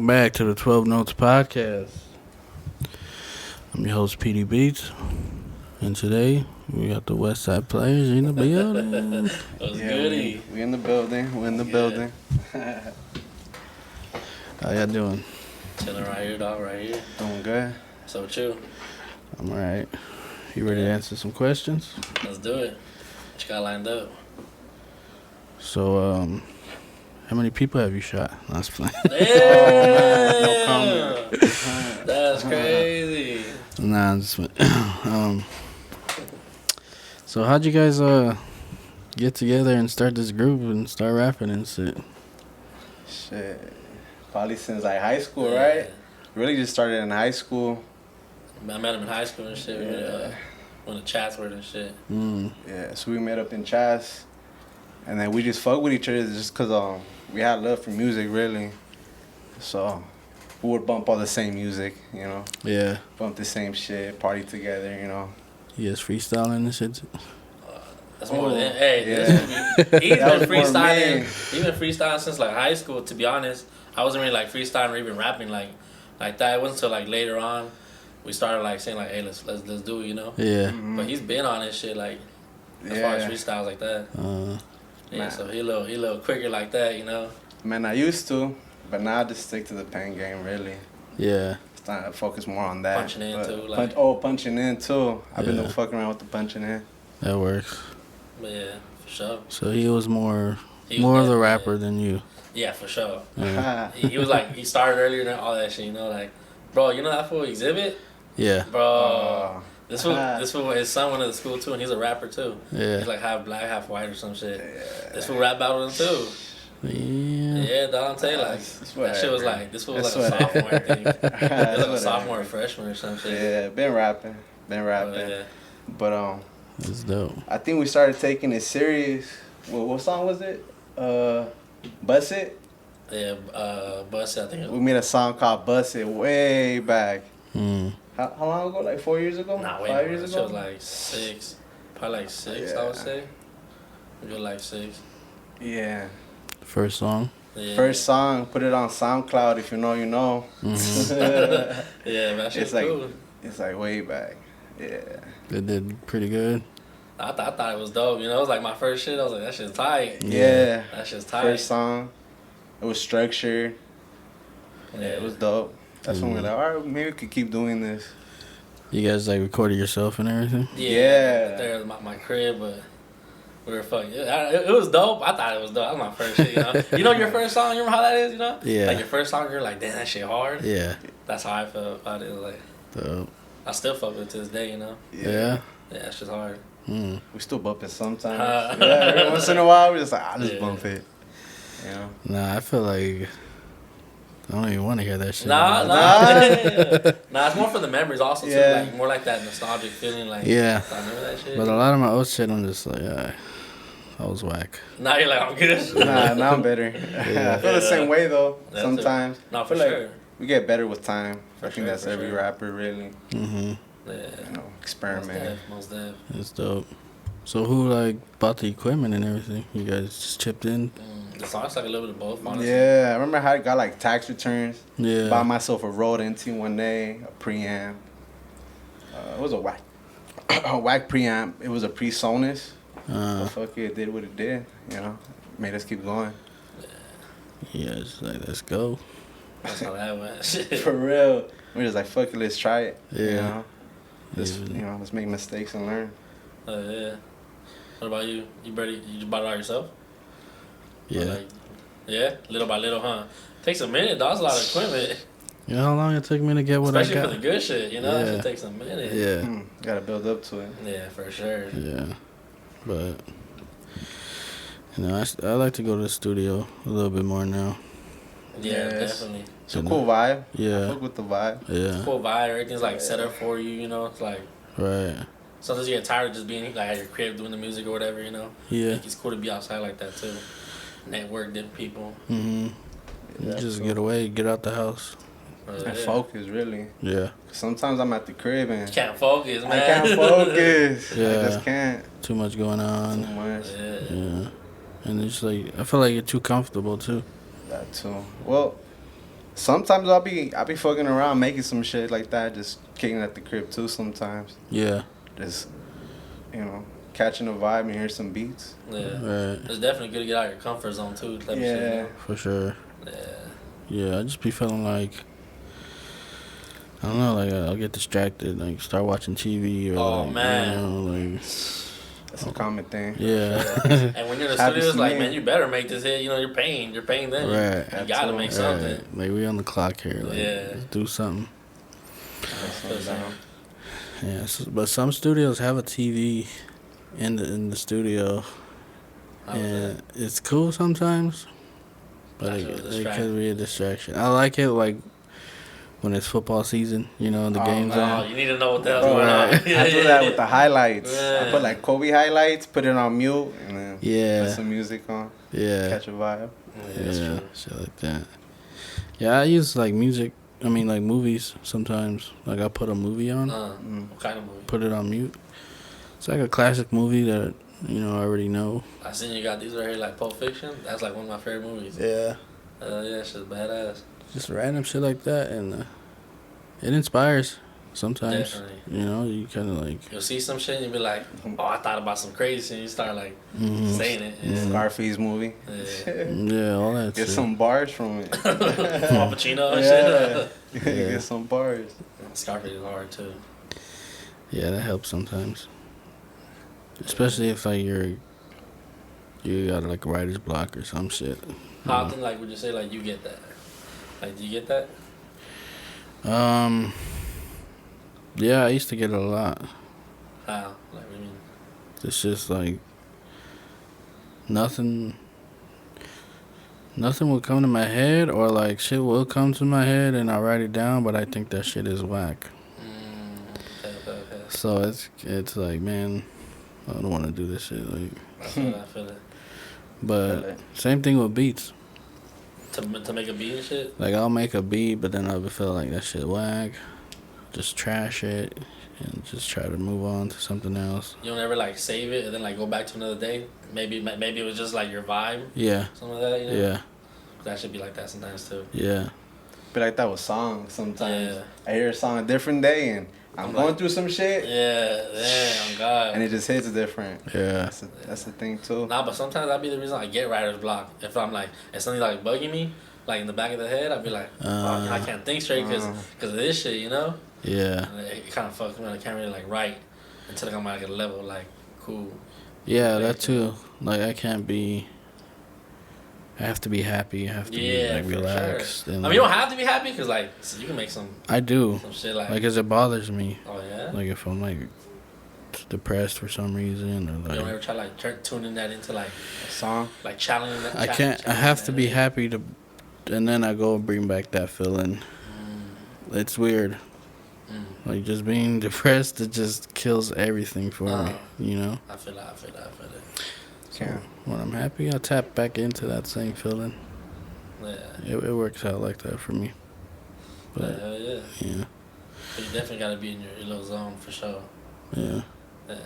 Welcome back to the 12 Notes Podcast. I'm your host, PD Beats. And today, we got the Westside players in the building. What's goody? We in the building. We're in the building. How y'all doing? Chilling right here, dog, right here. Doing good. So with you? I'm alright. You ready to answer some questions? Let's do it. What you got lined up? So, how many people have you shot? No, I was playing. Damn! No comment. That's crazy. Nah, I'm just so how'd you guys get together and start this group and start rapping and shit? Shit. Probably since like high school, Yeah. right? Really just started in high school. I met him in high school and shit. Yeah. When the chats were and shit. Yeah, so we met up in Chas. And then we just fuck with each other just because we had love for music, really. So we would bump all the same music, you know. Yeah. Bump the same shit, party together, you know. You guys freestyling and shit? That's more Oh, than hey. yeah. He's That been was more freestyling. me. He's been freestyling since like high school. To be honest, I wasn't really like freestyling or even rapping like that. It wasn't until like later on we started like saying like, hey, let's do it, you know. Yeah. But he's been on this shit like as far as freestyles like that. Yeah, Man. so he a little quicker like that, you know. Man, I used to, but now I just stick to the pen game, really. Yeah. Starting to focus more on that. Punching in, But too, like- punching in too. I've been Yeah. fucking around with the punching in. That works. But yeah, for sure. So he was more He was of the definitely- rapper than you. Yeah, for sure. Yeah. He was like he started earlier than all that shit, you know, like, bro, you know that fool Exhibit? Yeah. Bro. This fool his son went to the school too and he's a rapper too. Yeah. He's like half black, half white or some shit. This fool rap battled him too. Yeah. Yeah, dog, I'm telling you, like That's that shit was whatever. like this fool was That's like a sophomore, I think. He was like a whatever. sophomore or freshman or some shit. Yeah, been rapping. But, yeah. But That's dope. I think we started taking it serious. What song was it? Bust It? Yeah, Bus, I think it We was. made a song called Bust It way back. Mm. How long ago? Like 4 years ago? Nah, wait, 5 man. years That ago? shit was like 6. Probably like 6, I would Yeah. say. Maybe like 6. Yeah. First song. Yeah. First song, put it on SoundCloud. If you know, you know. Mm-hmm. Yeah, that shit's It's like cool. it's like way back. Yeah. They did pretty good. I thought it was dope, you know? It was like my first shit. I was like, that shit's tight. Yeah. That shit's tight. First song. It was structured. Yeah, it was dope. That's when we were like, all right, maybe we could keep doing this. You guys like recorded yourself and everything? Yeah. There was my crib, but we were fucking. It was dope. I thought it was dope. That was my first shit, you know? You know your first song? You remember how that is, you know? Yeah. Like your first song, you're like, damn, that shit hard. Yeah. That's how I felt about it. It was like, Dope. I still fuck with it to this day, you know? Yeah. Yeah, that shit's hard. Mm. We still bump it sometimes. Yeah, every once in a while, we just like, I'll just Yeah. bump it. You know? Nah, I feel like I don't even want to hear that shit. Nah. Nah. Nah, it's more for the memories also, too. Yeah. Like, more like that nostalgic feeling. Like, Yeah. I remember that shit. But a lot of my old shit, I'm just like, I was whack. Now you're like, I'm good. Nah, now I'm better. I feel the same way, though, That's sometimes. No, I for feel sure. like we get better with time. For I think sure, that's for every sure. rapper, really. Mm-hmm. Yeah. You know, experiment. Most def. It's dope. So who like bought the equipment and everything? You guys just chipped in? The song's like a little bit of both, honestly. Yeah, I remember how I got like tax returns. Yeah. Bought myself a Rode NT1A, a preamp. It was a whack, a whack preamp. It was a pre-Sonus. But fuck it, it did what it did. You know, made us keep going. Yeah, it's like let's go. That's how that went. For real, we're just like fuck it, let's try it. You Yeah. know, let's make mistakes and learn. Yeah. What about you? You bought it all yourself? Or Yeah. like, yeah, little by little, huh? Takes a minute. That's a lot of equipment, You know how long it took me to get what especially I for got? the good shit. You know, that Yeah. shit takes a minute. Yeah. Gotta build up to it. Yeah, for sure. Yeah. But you know, I like to go to the studio a little bit more now. Yeah, Yes. definitely. It's a cool vibe. I Yeah. fuck with the vibe. Yeah. Cool vibe. Everything's like set up for you. You know, it's like Right. sometimes you get tired of just being like at your crib doing the music or whatever. You know. Yeah. Like, it's cool to be outside like that too. Network different people. Mhm. You Yeah, just so- get away, get out the house. And focus, really. Yeah. Sometimes I'm at the crib and You can't focus, man. I can't focus. Yeah. I just can't. Too much going Too on. much. Yeah. Yeah. And it's like I feel like you're too comfortable too. That too. Well, Sometimes I'll be fucking around making some shit like that, just kicking at the crib too. Sometimes Yeah. just catching a vibe and hear some beats. Yeah. Right. It's definitely good to get out of your comfort zone too. Type of shit, you know? For sure. Yeah. Yeah, I just be feeling like, I don't know, like I'll get distracted, like start watching TV or Oh, like, man. That's a common thing. Yeah. And when you're in the Happens studio, it's to like, me. man, you better make this hit. You know, you're paying them. Right. You gotta Absolutely. make something. Right. Like we on the clock here. Like, Yeah. let's do something. That's Yeah, but some studios have a TV in the studio, and it's cool sometimes, but it could be a distraction. I like it like when it's football season, the game's on. You need to know what the hell's going on. I do that with the highlights. Yeah. I put like Kobe highlights, put it on mute, and then Yeah. put some music on. Yeah. Catch a vibe. That's Yeah, true. shit like that. Yeah, I use like music. I mean, like movies sometimes. Like I put a movie on, What kind of movie? put it on mute. It's like a classic movie that I already know. I seen you got these right here, like Pulp Fiction. That's like one of my favorite movies. Yeah. Yeah, shit's badass. Just random shit like that, and it inspires sometimes. Definitely. You kind of like. You'll see some shit and you'll be like, oh, I thought about some crazy shit. And you start like Mhm. saying it. Yeah. Scarface movie. Yeah, all that Get shit. some bars from it. Al Pacino and Yeah. shit. Get some bars. Scarface is hard too. Yeah, that helps sometimes. Especially if like you got like writer's block or some shit. How often like would you say like you get that? Like, do you get that? Yeah, I used to get it a lot. How? Like, what do you mean? It's just like nothing will come to my head, or like shit will come to my head and I write it down, but I think that shit is whack. Okay. So it's like, man, I don't want to do this shit. Like, I feel it. but same thing with beats. To make a beat and shit? Like I'll make a beat, but then I'll feel like that shit whack. Just trash it and just try to move on to something else. You don't ever like save it and then like go back to another day? Maybe it was just like your vibe? Yeah. Something like that, you know? Yeah. That should be like that sometimes too. Yeah. Be like that with songs sometimes. Yeah. I hear a song a different day and I'm going like, through some shit. Yeah, damn, God. And it just hits different. Yeah. That's the thing too. Nah, but sometimes that'd be the reason I get writer's block. If I'm like, if something like bugging me, like in the back of the head, I'd be like, oh, I can't think straight because of this shit, you know? Yeah. And it kind of fucks me. I can't really like write until I'm like at a level like cool. Yeah, that too. Like I have to be happy. I have to be like relaxed. Sure. And, I mean, you don't have to be happy because like so you can make some. I do. Some shit like. Cause it bothers me. Oh yeah. Like if I'm like depressed for some reason, or like. You don't ever try like tuning that into like A song. like challenging that. I can't. I have to be happy to, and then I go and bring back that feeling. It's weird. Like just being depressed, it just kills everything for me. You know. I feel it. So, when I'm happy, I tap back into that same feeling. Yeah. It works out like that for me. But Hell yeah. yeah. But you definitely gotta be in your little zone for sure. Yeah. Yeah.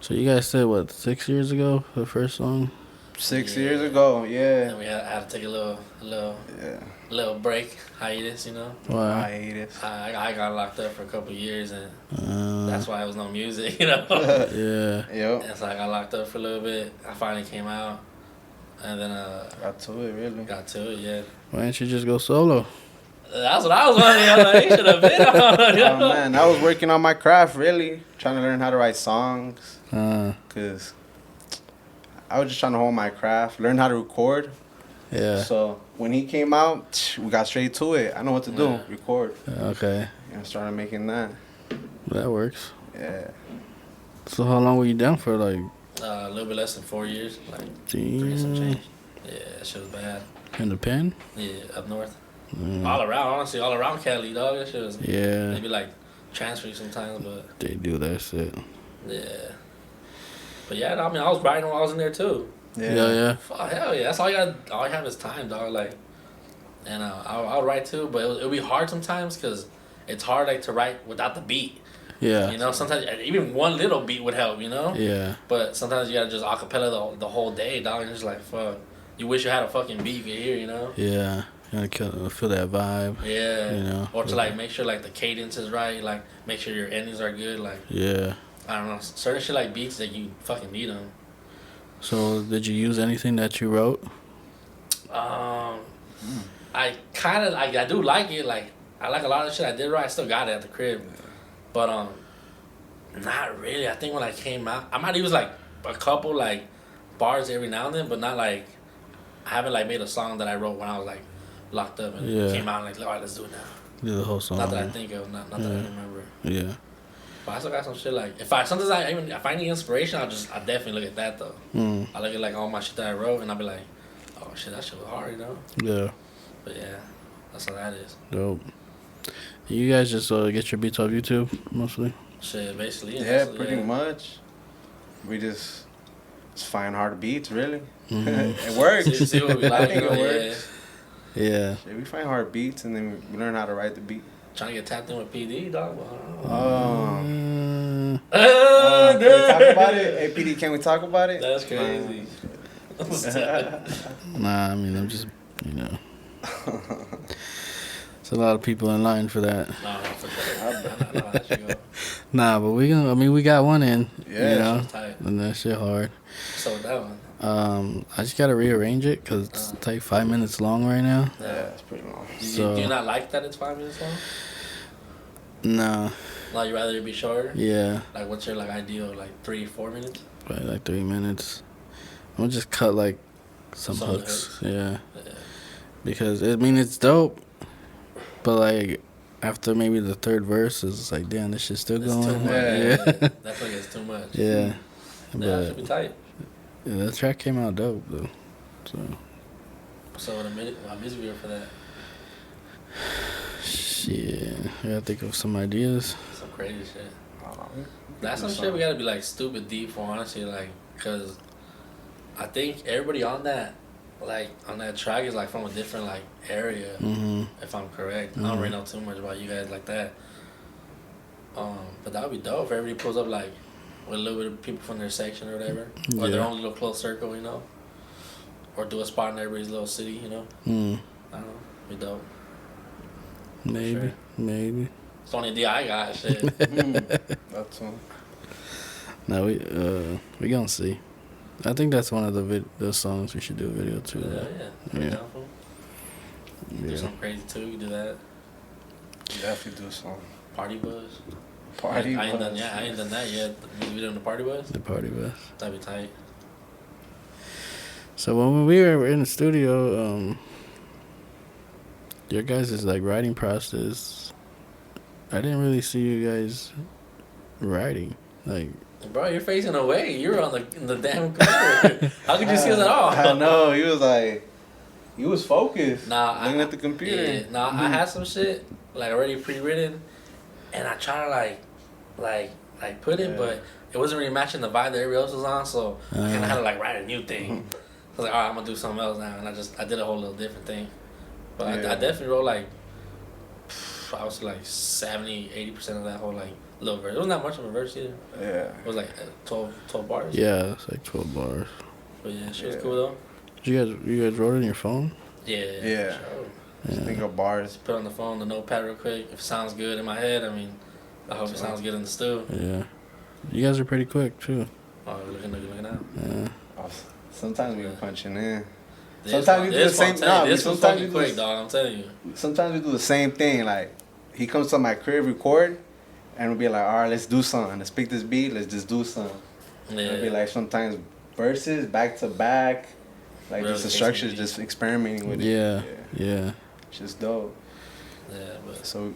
So you guys said what 6 years ago the first song? 6 years ago, yeah. And we had to take a Yeah. little break, hiatus, you know. Why? Hiatus. I got locked up for a couple of years, and that's why there was no music, you know. Yeah. Yep. And so I got locked up for a little bit. I finally came out, and then Got to it, really. got to it. Yeah, Why didn't you just go solo? that's what I was wondering. I was like, should have been on. You know? Oh, man. I was working on my craft, really. Trying to learn how to write songs. Uh, Because I was just trying to hold my craft, learn how to record. yeah. So when he came out, we got straight to it. I know what to do. Yeah. Record. Okay. And I started making that. That works. Yeah. So how long were you down for? Like, A little bit less than 4 years, like 3 and some change. Yeah, that shit was bad. in the pen? Yeah, up north. All around, honestly, all around Cali, dog. That shit was Yeah. maybe like transfer sometimes, but They do that shit. yeah. But yeah, I mean, I was writing while I was in there too. Yeah. Fuck, hell yeah. That's all all you have is time, dog. Like, and I'll write too, but it'll be hard sometimes because it's hard like to write without the beat. Yeah. You know, sometimes even one little beat would help. You know. Yeah. But sometimes you gotta just acapella the whole day, dog. And it's just like fuck. You wish you had a fucking beat you could hear. You know. Yeah. You gotta feel that vibe. Yeah. You know. Or to like make sure like the cadence is right, like make sure your endings are good, like. Yeah. I don't know, certain shit like beats that you fucking need them. So did you use anything that you wrote? I kind of like, I do like it. Like I like a lot of the shit I did write. I still got it at the crib, but not really. I think when I came out, I might use like a couple like bars every now and then, but not like I haven't like made a song that I wrote when I was like locked up and it came out and like, all right, let's do it now. Do the whole song. Not that I think of, not that I remember. Yeah. But I still got some shit like if I need inspiration, I definitely look at that though. I look at like all my shit that I wrote and I'll be like, oh shit, that shit was hard, you know. Yeah. But yeah, that's how that is. Dope. You guys just get your beats off YouTube mostly? Shit, basically. Yeah, pretty much. We just find hard beats, really. It works. See what we like, I think it works. Yeah. Shit, we find hard beats and then we learn how to write the beat. Trying to get tapped in with PD, dog. Can we talk about it? Hey, PD, can we talk about it? That's crazy. Nah, I mean, I'm just, you know. There's a lot of people in line for that. No, for sure. I know how that shit go. Nah, but we got one in. Yeah, you know, tight. and that shit hard. So with that one. I just gotta rearrange it because it's like 5 minutes long right now. Yeah, it's pretty long. Do you not like that it's 5 minutes long? Nah. Like you rather it be shorter? Yeah. Like what's your like ideal, like 3-4 minutes? Probably like 3 minutes. I'm gonna just cut like some hooks. Yeah. Because it's dope, but like after maybe the third verse, it's like, damn, this shit's still going. Too much. Yeah. Definitely it's too much. Yeah. That should be tight. Yeah, that track came out dope though. So what music video for that? Shit, I gotta think of some ideas. Some crazy shit. That's some shit we gotta be like stupid deep for, honestly, like, cause I think everybody on that track is like from a different like area. If I'm correct, I don't really know too much about you guys like that. But that would be dope if everybody pulls up like with a little bit of people from their section or whatever, or their own little close circle, you know, or do a spot in everybody's little city, you know. I don't know, be dope. Maybe. It's the only idea I got. Shit. That's one. No, we gonna see. I think that's one of the songs we should do a video to. Yeah. Do something crazy too. You do that. Definitely do some Party bus. I ain't done that yet. The music video on the party bus. The party bus. That'd be tight. So when we were in the studio, your guys' like writing process, I didn't really see you guys writing. Like, bro, you're facing away. You were in the damn computer. How could you see us at all? I know. He was focused. Looking at the computer. Yeah, I had some shit like already pre-written, and I try to like put it, but it wasn't really matching the vibe that everybody else was on. So I kind of had to like write a new thing. I was like, all right, I'm gonna do something else now, and I did a whole little different thing. But I definitely wrote like I was like 70-80% of that whole like little verse. It wasn't that much of a verse either. Yeah. It was like 12 bars. yeah, it's like 12 bars. But yeah, shit was cool though. You guys wrote it on your phone? Yeah. Yeah. Sure. Just think of bars. Put on the phone, the notepad real quick. If it sounds good in my head, I mean, I hope it sounds good in the stew. Yeah. You guys are pretty quick too. Oh, looking out. Yeah. Sometimes we punching in. Sometimes we do the same. Sometimes you quick, dog. I'm telling you. Sometimes we do the same thing. Like he comes to my crib, record, and we'll be like, all right, let's do something. Let's pick this beat. Let's just do something. Yeah. It'll be like sometimes verses back to back. Like really just the structures, just experimenting with it. Yeah. Just dope. Yeah, but so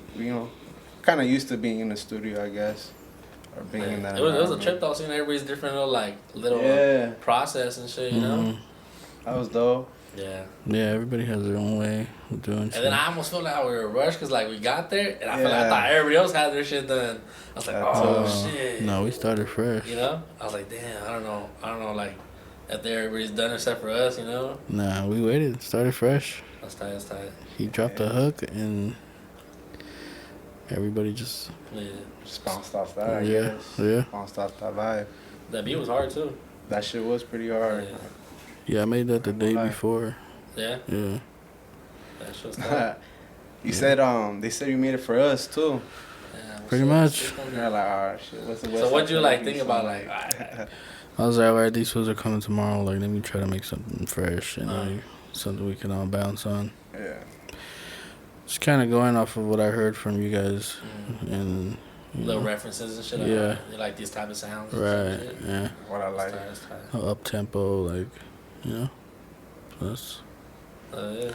kind of used to being in the studio, I guess, or being in that. It was a trip though, seeing everybody's different little process and shit, you know. That was dope. Yeah. Yeah, everybody has their own way of doing shit. And then I almost felt like we were rushed because like we got there and I felt like I thought everybody else had their shit done. I was like, oh shit. No, we started fresh. You know, I was like, damn, I don't know, like. After everybody's done except for us, you know? Nah, we waited. Started fresh. That's tight. He dropped the hook and everybody just bounced off that, I guess. Yeah. Bounced off that vibe. That beat was hard too. That shit was pretty hard. Yeah, I made that the day before. Yeah? Yeah. That That shit was tight. You said they said you made it for us too. Yeah, Pretty much. You're like, oh shit, what's the So what'd you like think about like? I was like, alright, these foods are coming tomorrow. Like, let me try to make something fresh and like, something we can all bounce on. Yeah. Just kind of going off of what I heard from you guys and little references and shit. Yeah. You like these type of sounds. Right. Yeah. What I like. Up tempo, like, you know. Plus, Yeah.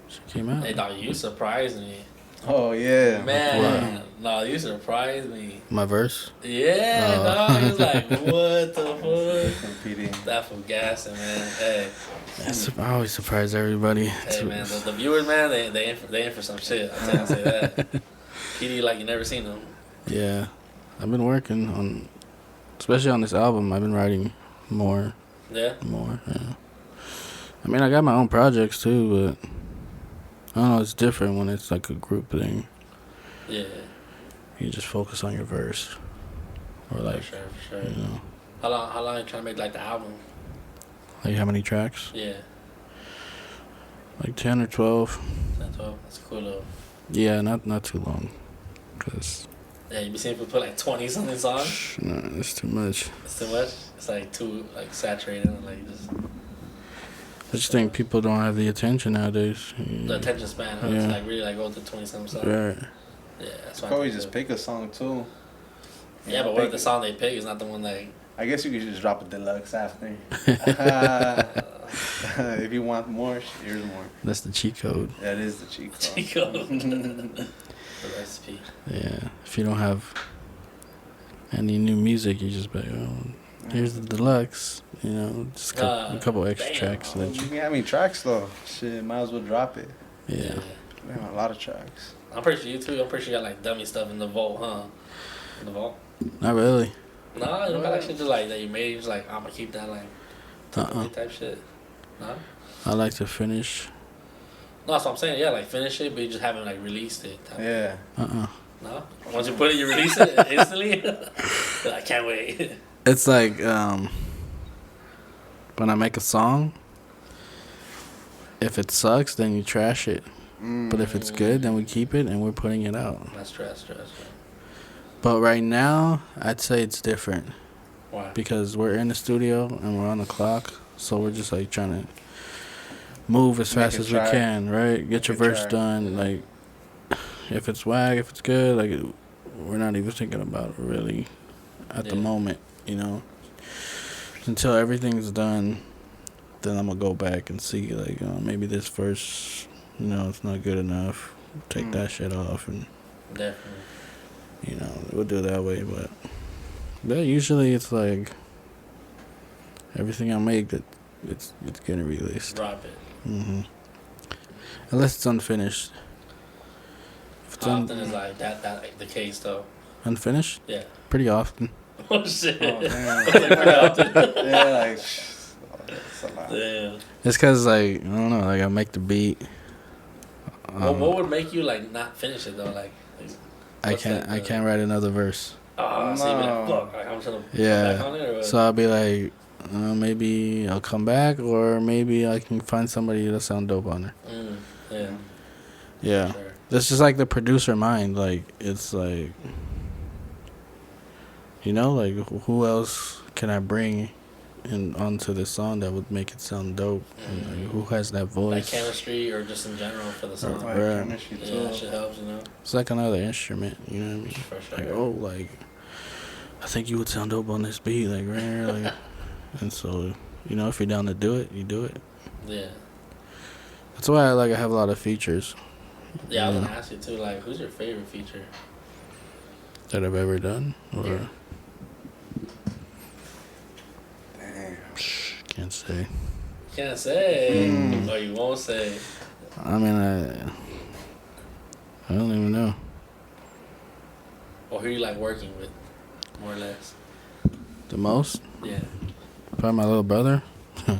she came out. Hey, dog, you surprised me. Oh yeah. Man, no, you surprised me. My verse? Yeah, dog. He was like, what the fuck? Competing. That from gassing, man. Hey. I always surprise everybody. Hey, man, the viewers, man, they in for some shit. I'll say that. PD like you never seen them. Yeah. I've been working on, especially on this album, I've been writing more. Yeah? Yeah. I mean, I got my own projects too, but I don't know, it's different when it's like a group thing. Yeah. You just focus on your verse. Or like, for sure. You know. How long you trying to make like the album? Like how many tracks? Yeah. Like 10 or 12. 10, 12. That's cool though. Yeah, not too long. Cause Yeah, you be seeing people put like 20 something songs. no, it's too much. It's too much. It's like too like saturated and like just. I just think people don't have the attention nowadays. The attention span, huh? Yeah. It's like really like go to 20 something songs. Right. Yeah, that's why. Probably just pick a song too. Yeah, but what if the song they pick is not the one they? I guess you could just drop a deluxe after. If you want more, here's more. That's the cheat code. That is the cheat code. Chico. The recipe. Yeah. If you don't have any new music, you just be like, oh, here's the deluxe. You know, just a couple extra tracks. You can have any tracks though. Shit, might as well drop it. Yeah. Man, a lot of tracks. I'm pretty sure you too. I'm pretty sure you got like dummy stuff in the vault, huh? In the vault. Not really. Nah, you don't got like shit just like that you made. Just like I'm gonna keep that like type shit. Nah. I like to finish. No, that's what I'm saying. Yeah, like finish it, but you just haven't like released it. Yeah. No. Once you put it, you release it instantly. I can't wait. It's like when I make a song, if it sucks, then you trash it. But if it's good, then we keep it and we're putting it out. That's true. But right now, I'd say it's different. Why? Because we're in the studio and we're on the clock, so we're just like trying to move as fast as we can, right? Get your verse done. Like, if it's whack, if it's good, like, we're not even thinking about it really at the moment, you know? Until everything's done, then I'm gonna go back and see, like, maybe this verse, you know, it's not good enough. Take that shit off, and Definitely. you know, we'll do it that way. But usually it's like everything I make that it's getting released. Drop it. Unless it's unfinished. If it's How often is like that like the case though? unfinished? Yeah. Pretty often. Oh shit. Oh, damn. Pretty often. Yeah, like, that's a lot. Damn. It's cause like I don't know, like I make the beat. What would make you like not finish it though? Like I can't write another verse. oh, so you be like, fuck, like I'm trying to Yeah. come back on it or what? So I'll be like, maybe I'll come back, or maybe I can find somebody to sound dope on it. Yeah. Yeah. Sure. That's just like the producer mind. Like, it's like, you know, like, who else can I bring onto this song that would make it sound dope? And, like, who has that Like voice? chemistry or just in general for the song. Like Right. chemistry Yeah, too. that shit helps, you know. It's like another instrument, you know what I mean? For sure. Like, oh, like, I think you would sound dope on this beat, like, right here, like, and so, you know, if you're down to do it, you do it. Yeah. That's why I have a lot of features Yeah, I was gonna ask you too, like, who's your favorite feature? that I've ever done, or Damn. can't say. Can't say. Or you won't say. I mean, I don't even know. Or who you like working with, more or less. The most? Yeah. Probably my little brother.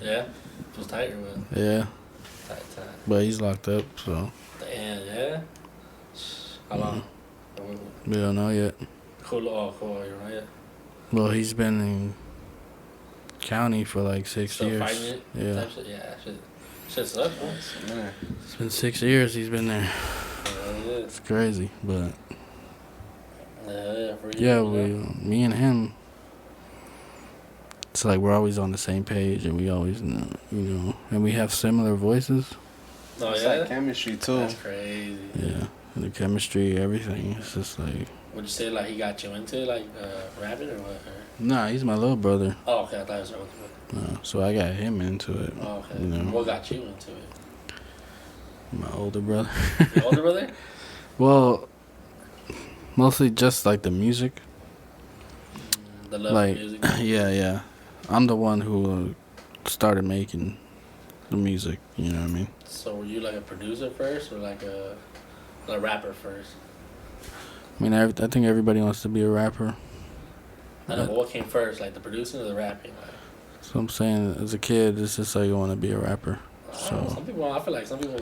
Yeah? Who's tight or what? Yeah, Tight. but he's locked up, so Damn, yeah? How long? we don't know yet. Cool, you're right. Well, he's been in county for like 6 Still years. fighting it? Yeah. Type shit? Yeah, shit. Shit sucks, man. It's been 6 years he's been there. It's crazy, but yeah, me and him. It's like we're always on the same page, and we always, and we have similar voices. Oh, it's like chemistry too. That's crazy. Yeah, the chemistry, everything. It's just like. Would you say like he got you into like rapping or what? Or? Nah, he's my little brother. Oh, okay. I thought it was your older brother. So I got him into it. Oh, okay. What got you into it? My older brother. Your older brother? Well, mostly just like the music. The love of music. Yeah. I'm the one who started making the music. You know what I mean? So were you like a producer first, or like a rapper first? I mean, I think everybody wants to be a rapper. I know, but what came first, like the producing or the rapping? Like, so I'm saying, as a kid, it's just like you want to be a rapper. So some people, I feel like some people.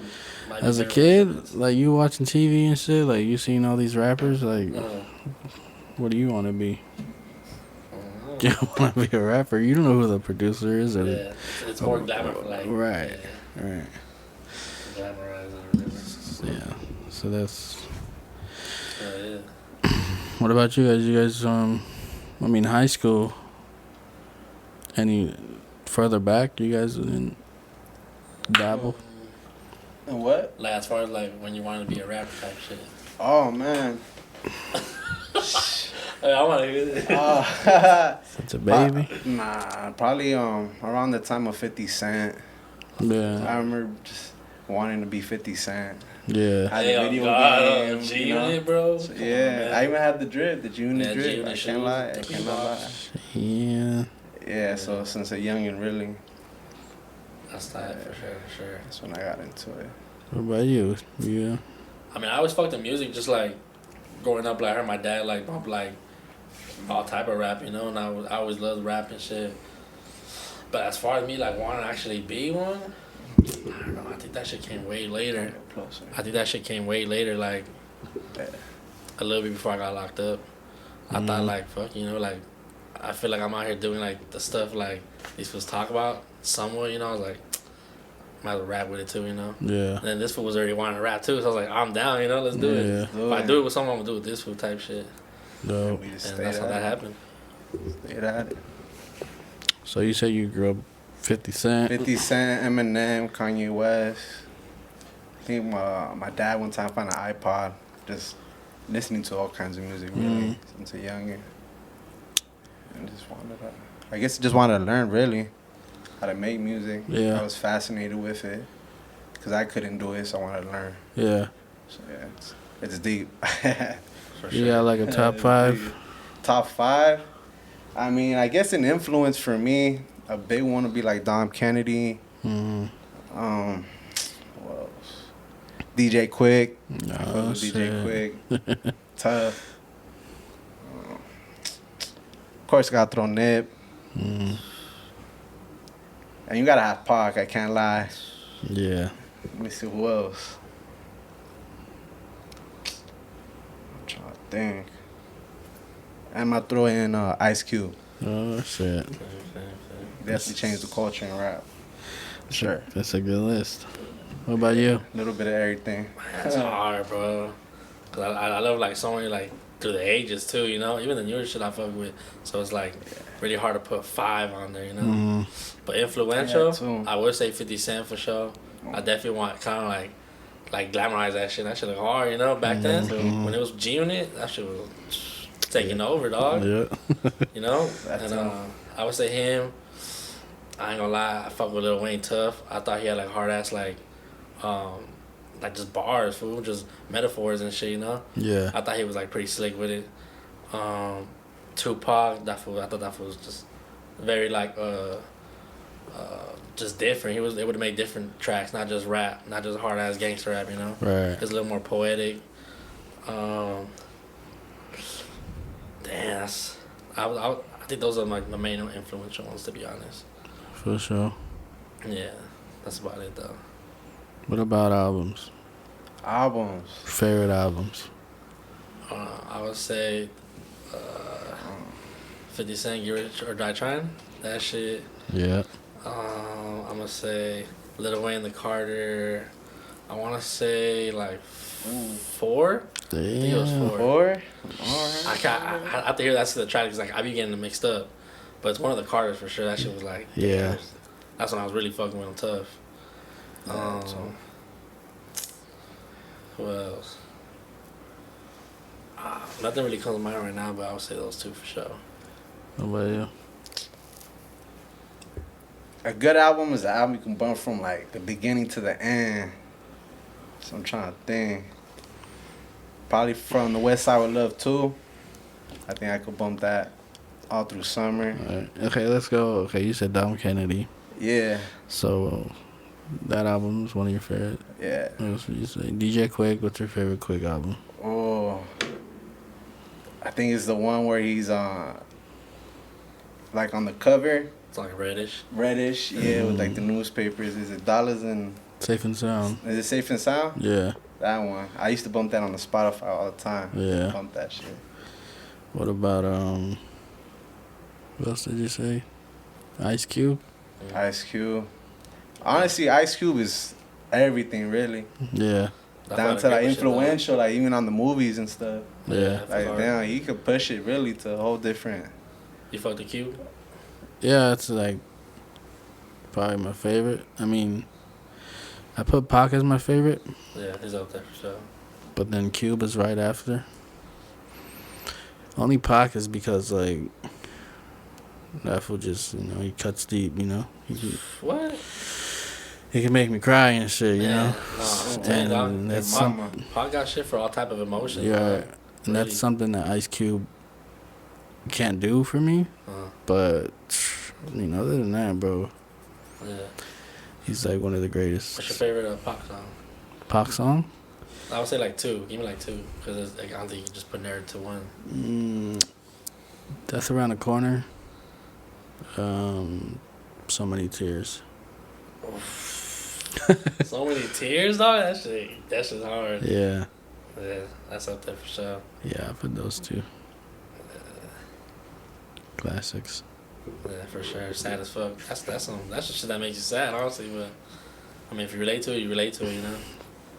Might as a kid, like you watching TV and shit, like you seeing all these rappers, like, what do you want to be? You don't want to be a rapper. You don't know who the producer is. Or it's more glamour, like right. Glamorized. Yeah. So that's. What about you guys? You guys, I mean, high school. Any further back? You guys didn't dabble? And what? Like as far as like when you wanted to be a rapper type shit. Oh man. I want to hear this. Such a baby. Nah, probably around the time of 50 Cent. Yeah. I remember just wanting to be 50 Cent. Yeah. I had a video game, G-Unit, bro. So, yeah, I even had the drip, the G-Unit drip. I can't lie. I cannot lie. Yeah. Yeah, so since a youngin', really. That's tight, for sure. That's when I got into it. What about you? Yeah. I mean, I always fucked the music, just like growing up. Like, I heard my dad like bump like all type of rap, and I always loved rap and shit. But as far as me like wanting to actually be one, I don't know. I think that shit came way later. Like a little bit before I got locked up. I thought like fuck, like I feel like I'm out here doing like the stuff like these fools talk about somewhat. I was like, might as well rap with it too. Yeah. And then this fool was already wanting to rap too, so I was like, I'm down. Let's do it. If I do it with someone, I'm gonna do it with this fool type shit. Dope. And that's how that happened. Stayed at it. So you said you grew up 50 Cent? 50 Cent, Eminem, Kanye West. I think my dad one time found an iPod, just listening to all kinds of music, really, since a youngin'. And just wanted to learn, really, how to make music. Yeah. I was fascinated with it, because I couldn't do it, so I wanted to learn. Yeah. So, yeah, it's deep. For sure. You got like a top 5? Top 5? I mean, I guess an influence for me, a big one would be like Dom Kennedy. Mm-hmm. What else? DJ Quick. Oh, DJ Quick. Tough. Of course, gotta throw Nip. And you gotta have Pac, I can't lie. Yeah. Let me see who else. I'm trying to think. I'm gonna throw in Ice Cube. Oh, shit. Definitely changed the culture in rap. Sure. That's a good list. What about you? A little bit of everything. That's hard, bro. Cause I love like so many like through the ages too, Even the newer shit I fuck with. So it's like really hard to put 5 on there, But influential, I would say 50 Cent for sure. I definitely want kind of like glamorize that shit. That shit look hard, back then. So when it was G-Unit, that shit was taking over, dog. Yeah. And I would say him. I ain't gonna lie, I fuck with Lil Wayne tough. I thought he had like hard ass like just bars, fool, just metaphors and shit, Yeah. I thought he was like pretty slick with it. Tupac, I thought that fool was just very like just different. They would have made different tracks, not just rap, not just hard ass gangster rap, Right. It's a little more poetic. Damn, I think those are like the main influential ones, to be honest. For sure. Yeah, that's about it though. What about albums? Albums. Favorite albums? I would say 50 Cent, Get Rich or Die Trying. That shit. Yeah. I'm gonna say Lil Wayne, the Carter. I want to say like 4. Damn. I think it was 4. 4? I have to hear that to the track because like I be getting them mixed up, but it's one of the Carters for sure. That shit was like Yeah. That's when I was really fucking with him tough. Who else? Nothing really comes to mind right now, but I would say those 2 for sure. What about you? A good album is an album you can bump from like the beginning to the end. So I'm trying to think. Probably from the Westside with Love too. I think I could bump that all through summer. All right. Okay, let's go. Okay, you said Dom Kennedy. Yeah. So that album is one of your favorite. Yeah. What else would you say? DJ Quick. What's your favorite Quick album? Oh. I think it's the one where he's like on the cover. It's like reddish. Reddish, yeah, with like the newspapers. Is it Dollars and... Safe and Sound. Is it Safe and Sound? Yeah. That one. I used to bump that on the Spotify all the time. Yeah. Bump that shit. What about what else did you say? Ice Cube? Ice Cube. Honestly, Ice Cube is everything, really. Yeah. Down to like influential, like even on the movies and stuff. Yeah. Like damn, he could push it really to a whole different... You fuck the Cube? Yeah, it's like probably my favorite. I mean, I put Pac as my favorite. Yeah, he's up there for sure. But then Cube is right after. Only Pac is because like that fool just, you know, he cuts deep, you know. What? He can make me cry and shit, you know. No, and that's Pac got shit for all type of emotions. Yeah, and that's something that Ice Cube can't do for me. But you know, other than that, bro, yeah, he's like one of the greatest. What's your favorite Pac song? Pac song? I would say like 2. Give me like 2, because like, I don't think you can just put narrative to one. Death Around the Corner. So Many Tears. So Many Tears, dog. That shit's hard. Yeah. Yeah, that's up there for sure. Yeah, I put those 2. Classics. Yeah, for sure. Sad as fuck. That's the shit that makes you sad, honestly. But I mean, if you relate to it, you relate to it, you know.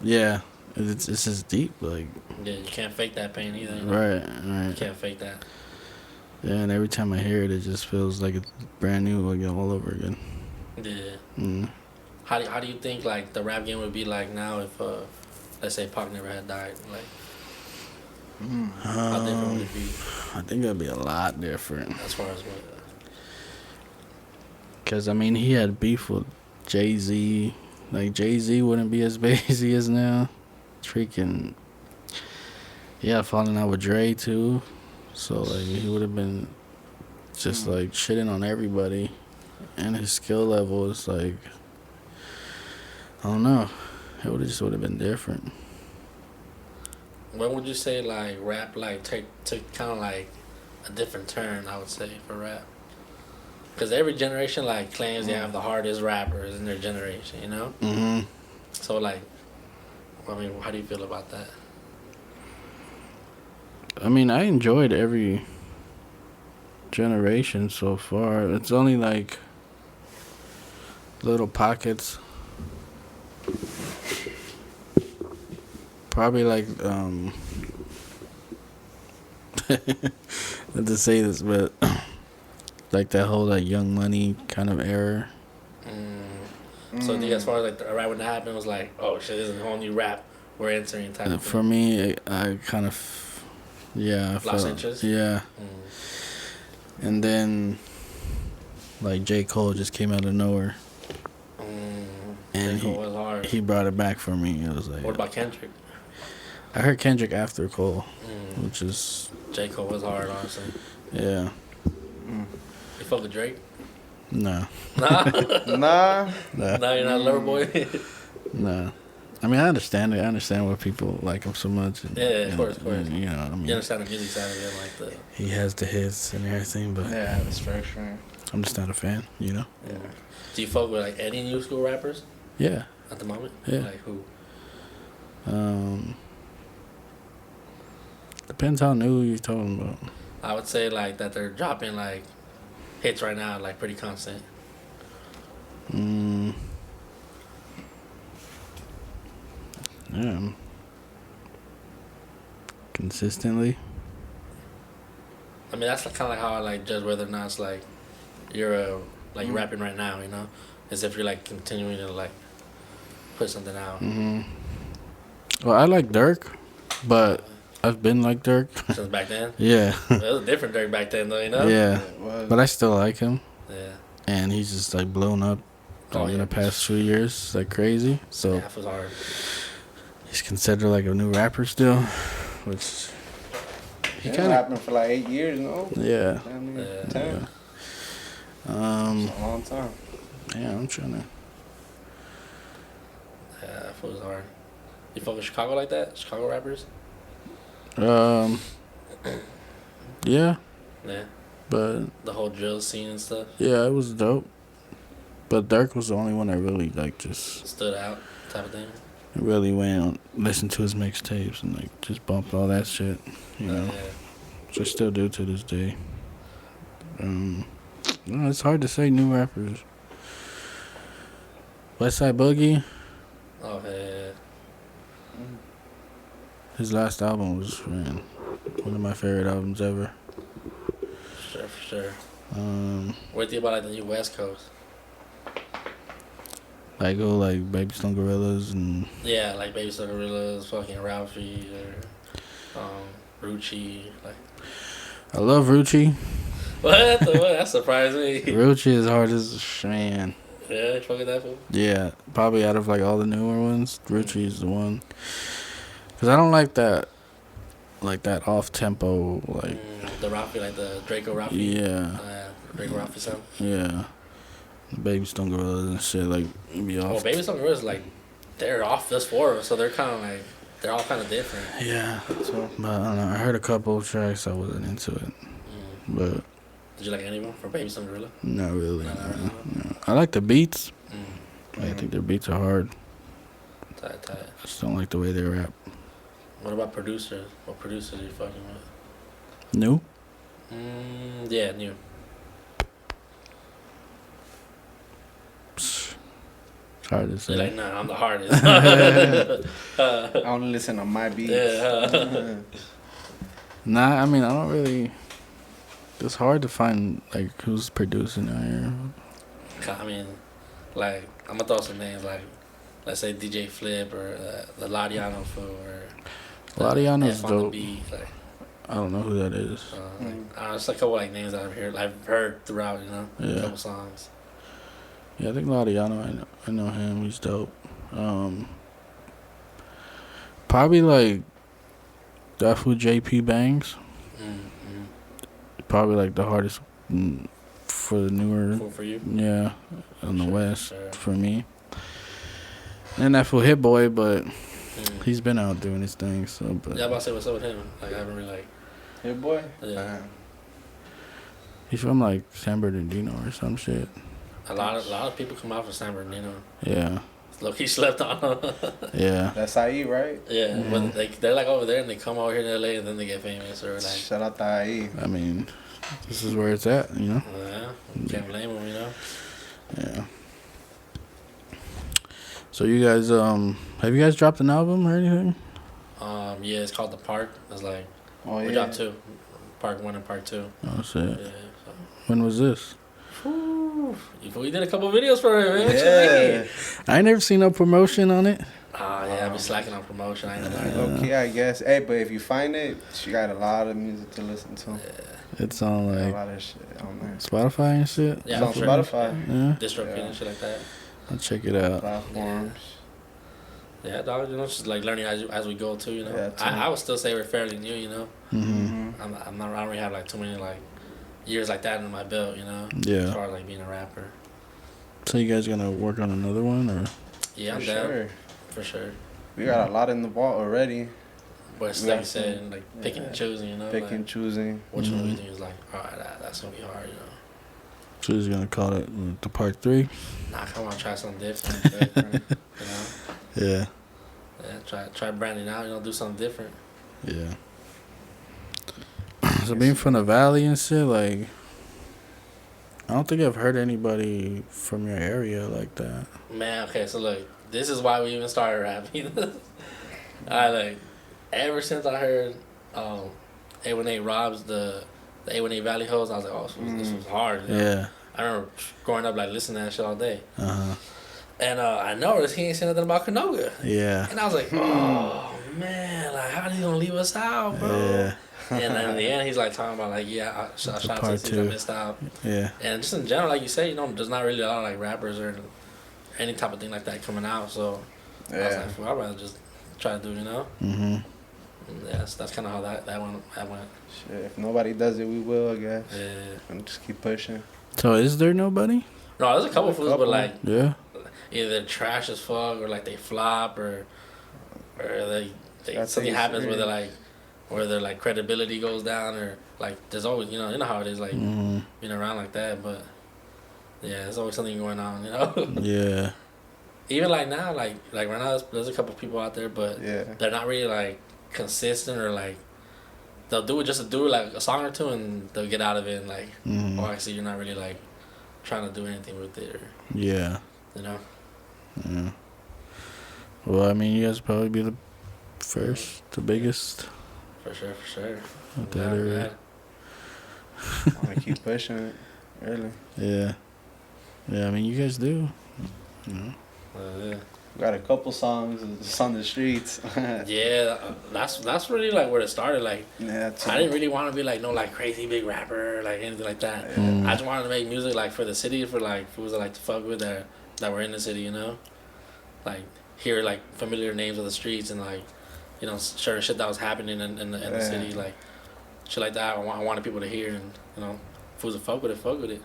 Yeah, it's just deep, like. Yeah, you can't fake that pain either. You know? Right. You can't fake that. Yeah, and every time I hear it, it just feels like it's brand new again, all over again. Yeah. How do you think like the rap game would be like now if let's say Pac never had died? Like, how different would it be? I think it'd be a lot different. As far as what? Cause I mean, he had beef with Jay-Z. Like Jay-Z wouldn't be as big as he is now. Freaking. Yeah, falling out with Dre too. So like he would have been just like shitting on everybody, and his skill level is like, I don't know. It would have been different. When would you say like rap like took kind of like a different turn? I would say for rap, because every generation like claims they have the hardest rappers in their generation, you know. Mhm. So like, I mean, how do you feel about that? I mean, I enjoyed every generation so far. It's only like little pockets. Probably like not to say this, but like that whole like Young Money kind of era. So I think as far as like right when that happened, it was like, oh shit, this is a whole new rap we're entering type of For me, I kind of I lost interest. Yeah. And then like J. Cole just came out of nowhere. And J. Cole was hard. He brought it back for me. It was like, what about Kendrick? I heard Kendrick after Cole, which is... J. Cole was hard, honestly. Yeah. You fuck with Drake? No. Nah? Nah. Nah, you're not a lover boy? No. I mean, I understand it. I understand why people like him so much. And, Yeah, of course. You know, I mean... You understand the music side of it, like the... He has the hits and everything, but... Yeah, the structure. I'm just not a fan, you know? Yeah. Do you fuck with, like, any new school rappers? Yeah. At the moment? Yeah. Like, who? Depends how new you're talking about. I would say, like, that they're dropping, like, hits right now, like, pretty constant. Yeah. Consistently. I mean, that's kind of like how I like judge whether or not it's like you're like rapping right now, you know, as if you're like continuing to like put something out. Well, I like Dirk, but I've been like Dirk since back then. Yeah. It was a different Dirk back then, though, you know. Yeah, but I still like him. Yeah. And he's just like blown up in the past 2 years like crazy. So yeah, it was hard. He's considered like a new rapper still, which he kind of rapping for like 8 years, no? Yeah. 10. It's a long time. Yeah, I'm trying to. Yeah, that was hard. You fuck with Chicago like that? Chicago rappers? Yeah. Yeah. But the whole drill scene and stuff. Yeah, it was dope. But Dirk was the only one that really like just stood out, type of thing. Really went on, listened to his mixtapes and like just bumped all that shit, you know. Yeah. Which I still do to this day. No, it's hard to say new rappers. Westside Boogie. Oh yeah. His last album was one of my favorite albums ever. For sure. What do you think about like the new West Coast? Like Baby Stone Gorillas and yeah, like Baby Stone Gorillas, fucking Ralphie or Rucci. Like I love Rucci. What? That surprised me. Rucci is hard as man. Yeah, you fucking that fool? Yeah, probably out of like all the newer ones, Rucci is the one. Cause I don't like that off tempo like. The Ralphie, like the Draco Ralphie. Yeah. Draco Ralphie sound. Yeah. Baby Stone Gorillas and shit like be off. Well, Baby Stone Gorillas like they're off this four, so they're kind of like they're all kind of different. Yeah. So, but I don't know. I heard a couple of tracks. I wasn't into it. But. Did you like any of them from Baby Stone Gorilla? Not really. No. I like the beats. I think their beats are hard. Tight. I just don't like the way they rap. What about producers? What producers are you fucking with? New? Yeah, new. It's hard to say. You're like, nah, I'm the hardest. I only listen to my beats. Yeah. Nah, I mean, I don't really. It's hard to find like who's producing out here. I mean, like I'm gonna throw some names like, let's say DJ Flip or the Ladiano fool or. Ladiano's dope. Like, I don't know who that is. It's like a couple like names that I've heard throughout, you know, a couple songs. Yeah, I think Ladiano. I know him. He's dope. Probably like that fool JP Bangs. Probably like the hardest for the newer. For you? Yeah, on the West for me. And that fool Hit Boy, but he's been out doing his thing. So, but yeah, I'm about to say what's up with him. Like I haven't really like. Hit Boy? Yeah. He's from like San Bernardino or some shit. A lot of people come out from San Bernardino. Yeah. Lowkey slept on them. Yeah. That's IE, right? Yeah, but they're like over there and they come over here to LA and then they get famous or like. Shout out to IE. I mean, this is where it's at, you know. Yeah, can't blame them, you know. Yeah. So you guys, have you guys dropped an album or anything? Yeah, it's called The Park. It's like we yeah. dropped 2, Part 1 and Part 2. Oh shit. Yeah. So. When was this? We did a couple videos for it, man. Yeah. I ain't never seen no promotion on it. Yeah, I've been slacking on promotion. I ain't gonna lie. Okay, I guess. Hey, but if you find it, she got a lot of music to listen to. Yeah. It's on A like lot of shit on there. Spotify and shit. Yeah, It's on Spotify. Yeah. DistroKid and shit like that. I'll check it out. Platforms. Yeah, dog. You know, just like learning as we go too. You know, Yeah, I would still say we're fairly new. You know, Mm-hmm. I don't really have like too many like years like that under my belt. You know, Yeah. as far as like being a rapper. So you guys gonna work on another one or? Yeah, I'm For down. sure. For sure. We got a lot in the vault already. But it's like you said, like picking and choosing. You know, Picking, like, choosing. which one we think is like, all right, that's gonna be hard. You know. So he's gonna call it the Part 3. Nah, come on, try something different. You know. Yeah. Yeah, try branding out. You know, do something different. Yeah. So being from the Valley and shit, like, I don't think I've heard anybody from your area like that. Man, okay, so look, this is why we even started rapping. I like ever since I heard A18 Rob's the A18 Valley Hoes, I was like, oh, this was hard. You know? Yeah. I remember growing up like listening to that shit all day. Uh-huh. And I noticed he ain't saying nothing about Canoga. Yeah. And I was like, oh man, like how he gonna leave us out, bro? Yeah. And then in the end, he's like talking about like, yeah, I shot part to two. I missed out. Yeah. And just in general, like you say, you know, there's not really a lot of like rappers or any type of thing like that coming out. So I was like, well, I'd rather just try to do, you know. Mm-hmm. Yeah, that's kind of how that went. Shit, if nobody does it, we will, I guess. Yeah. And just keep pushing. So is there nobody? No, there's a couple fools, but like, yeah, either trash as fuck or like they flop or they something happens where they're like, where their like credibility goes down or like there's always you know how it is like being around like that, but yeah, there's always something going on, you know. Yeah. Even like now, like right now, there's a couple people out there, but they're not really like consistent or like they'll do it just to do like a song or two and they'll get out of it and like, oh, I see you're not really like trying to do anything with it or Yeah. you know. Yeah. Well, I mean, you guys probably be the first, the biggest. For sure. With that area. I want to keep pushing it, really. Yeah. Yeah, I mean, you guys do. You know. Yeah. Got a couple songs just on the streets. Yeah, that's really like where it started. Like, yeah, I didn't really want to be like no like crazy big rapper like anything like that. I just wanted to make music like for the city for like fools that like to fuck with that were in the city, you know, like hear like familiar names of the streets and like you know certain shit that was happening in the city, like shit like that. I wanted people to hear and you know fools that fuck with it.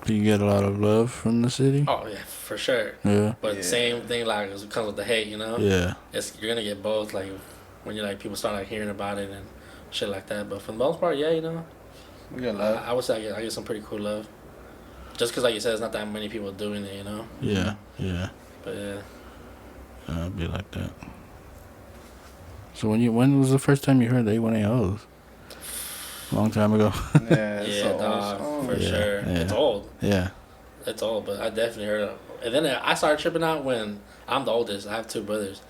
Do you get a lot of love from the city? Oh yeah, for sure. Yeah. But same thing like it comes with the hate, you know. Yeah. You're gonna get both like when you're like people start like hearing about it and shit like that. But for the most part, yeah, you know. We get love. I would say I get some pretty cool love. Just because like you said, it's not that many people doing it, you know. Yeah. Yeah. But yeah. I'll be like that. So when was the first time you heard A18 Hoes? Long time ago. Yeah, dog, for sure. Yeah. It's old. Yeah. It's old, but I definitely heard it. And then I started tripping out when I'm the oldest. I have two brothers.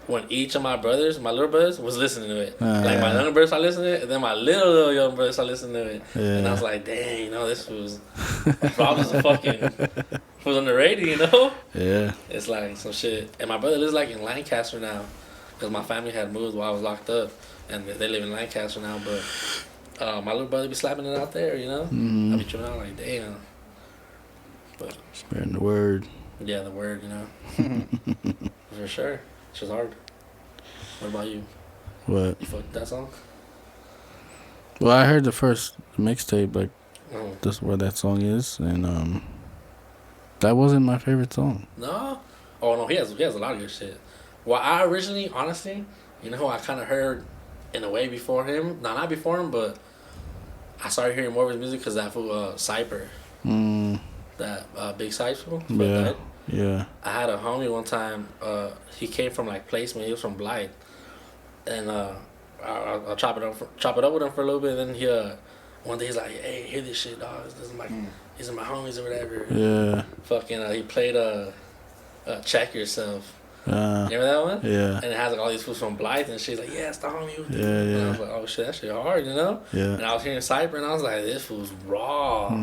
When each of my brothers, my little brothers, was listening to it. Like my younger brother started listening to it, and then my little young brother started listening to it. Yeah. And I was like, dang, you know, this was probably was on the radio, you know? Yeah. It's like some shit. And my brother lives like in Lancaster now, because my family had moved while I was locked up, and they live in Lancaster now, but my little brother be slapping it out there, you know? I be tripping out like, damn. But spreading the word. Yeah, the word, you know. For sure. It's just hard. What about you? What? You fucked that song? Well, I heard the first mixtape, like, that's where that song is, and that wasn't my favorite song. No? Oh, no, he has a lot of good shit. Well, I originally, honestly, you know who I kind of heard in a way before him? No, not before him, but I started hearing more of his music because that fool, Cyper. That Big Size fool. Yeah. Yeah. I had a homie one time, he came from like placement, he was from Blythe. And I'll chop it up with him for a little bit, and then he one day he's like, hey, hear this shit, dog. These are my homies or whatever. Yeah. Fucking he played Check Yourself. Remember that one? Yeah. And it has like all these fools from Blythe and she's like, yeah, it's the homie. Yeah, and I was like, oh shit, that shit hard, you know? Yeah. And I was hearing Cypher and I was like, this fool's raw.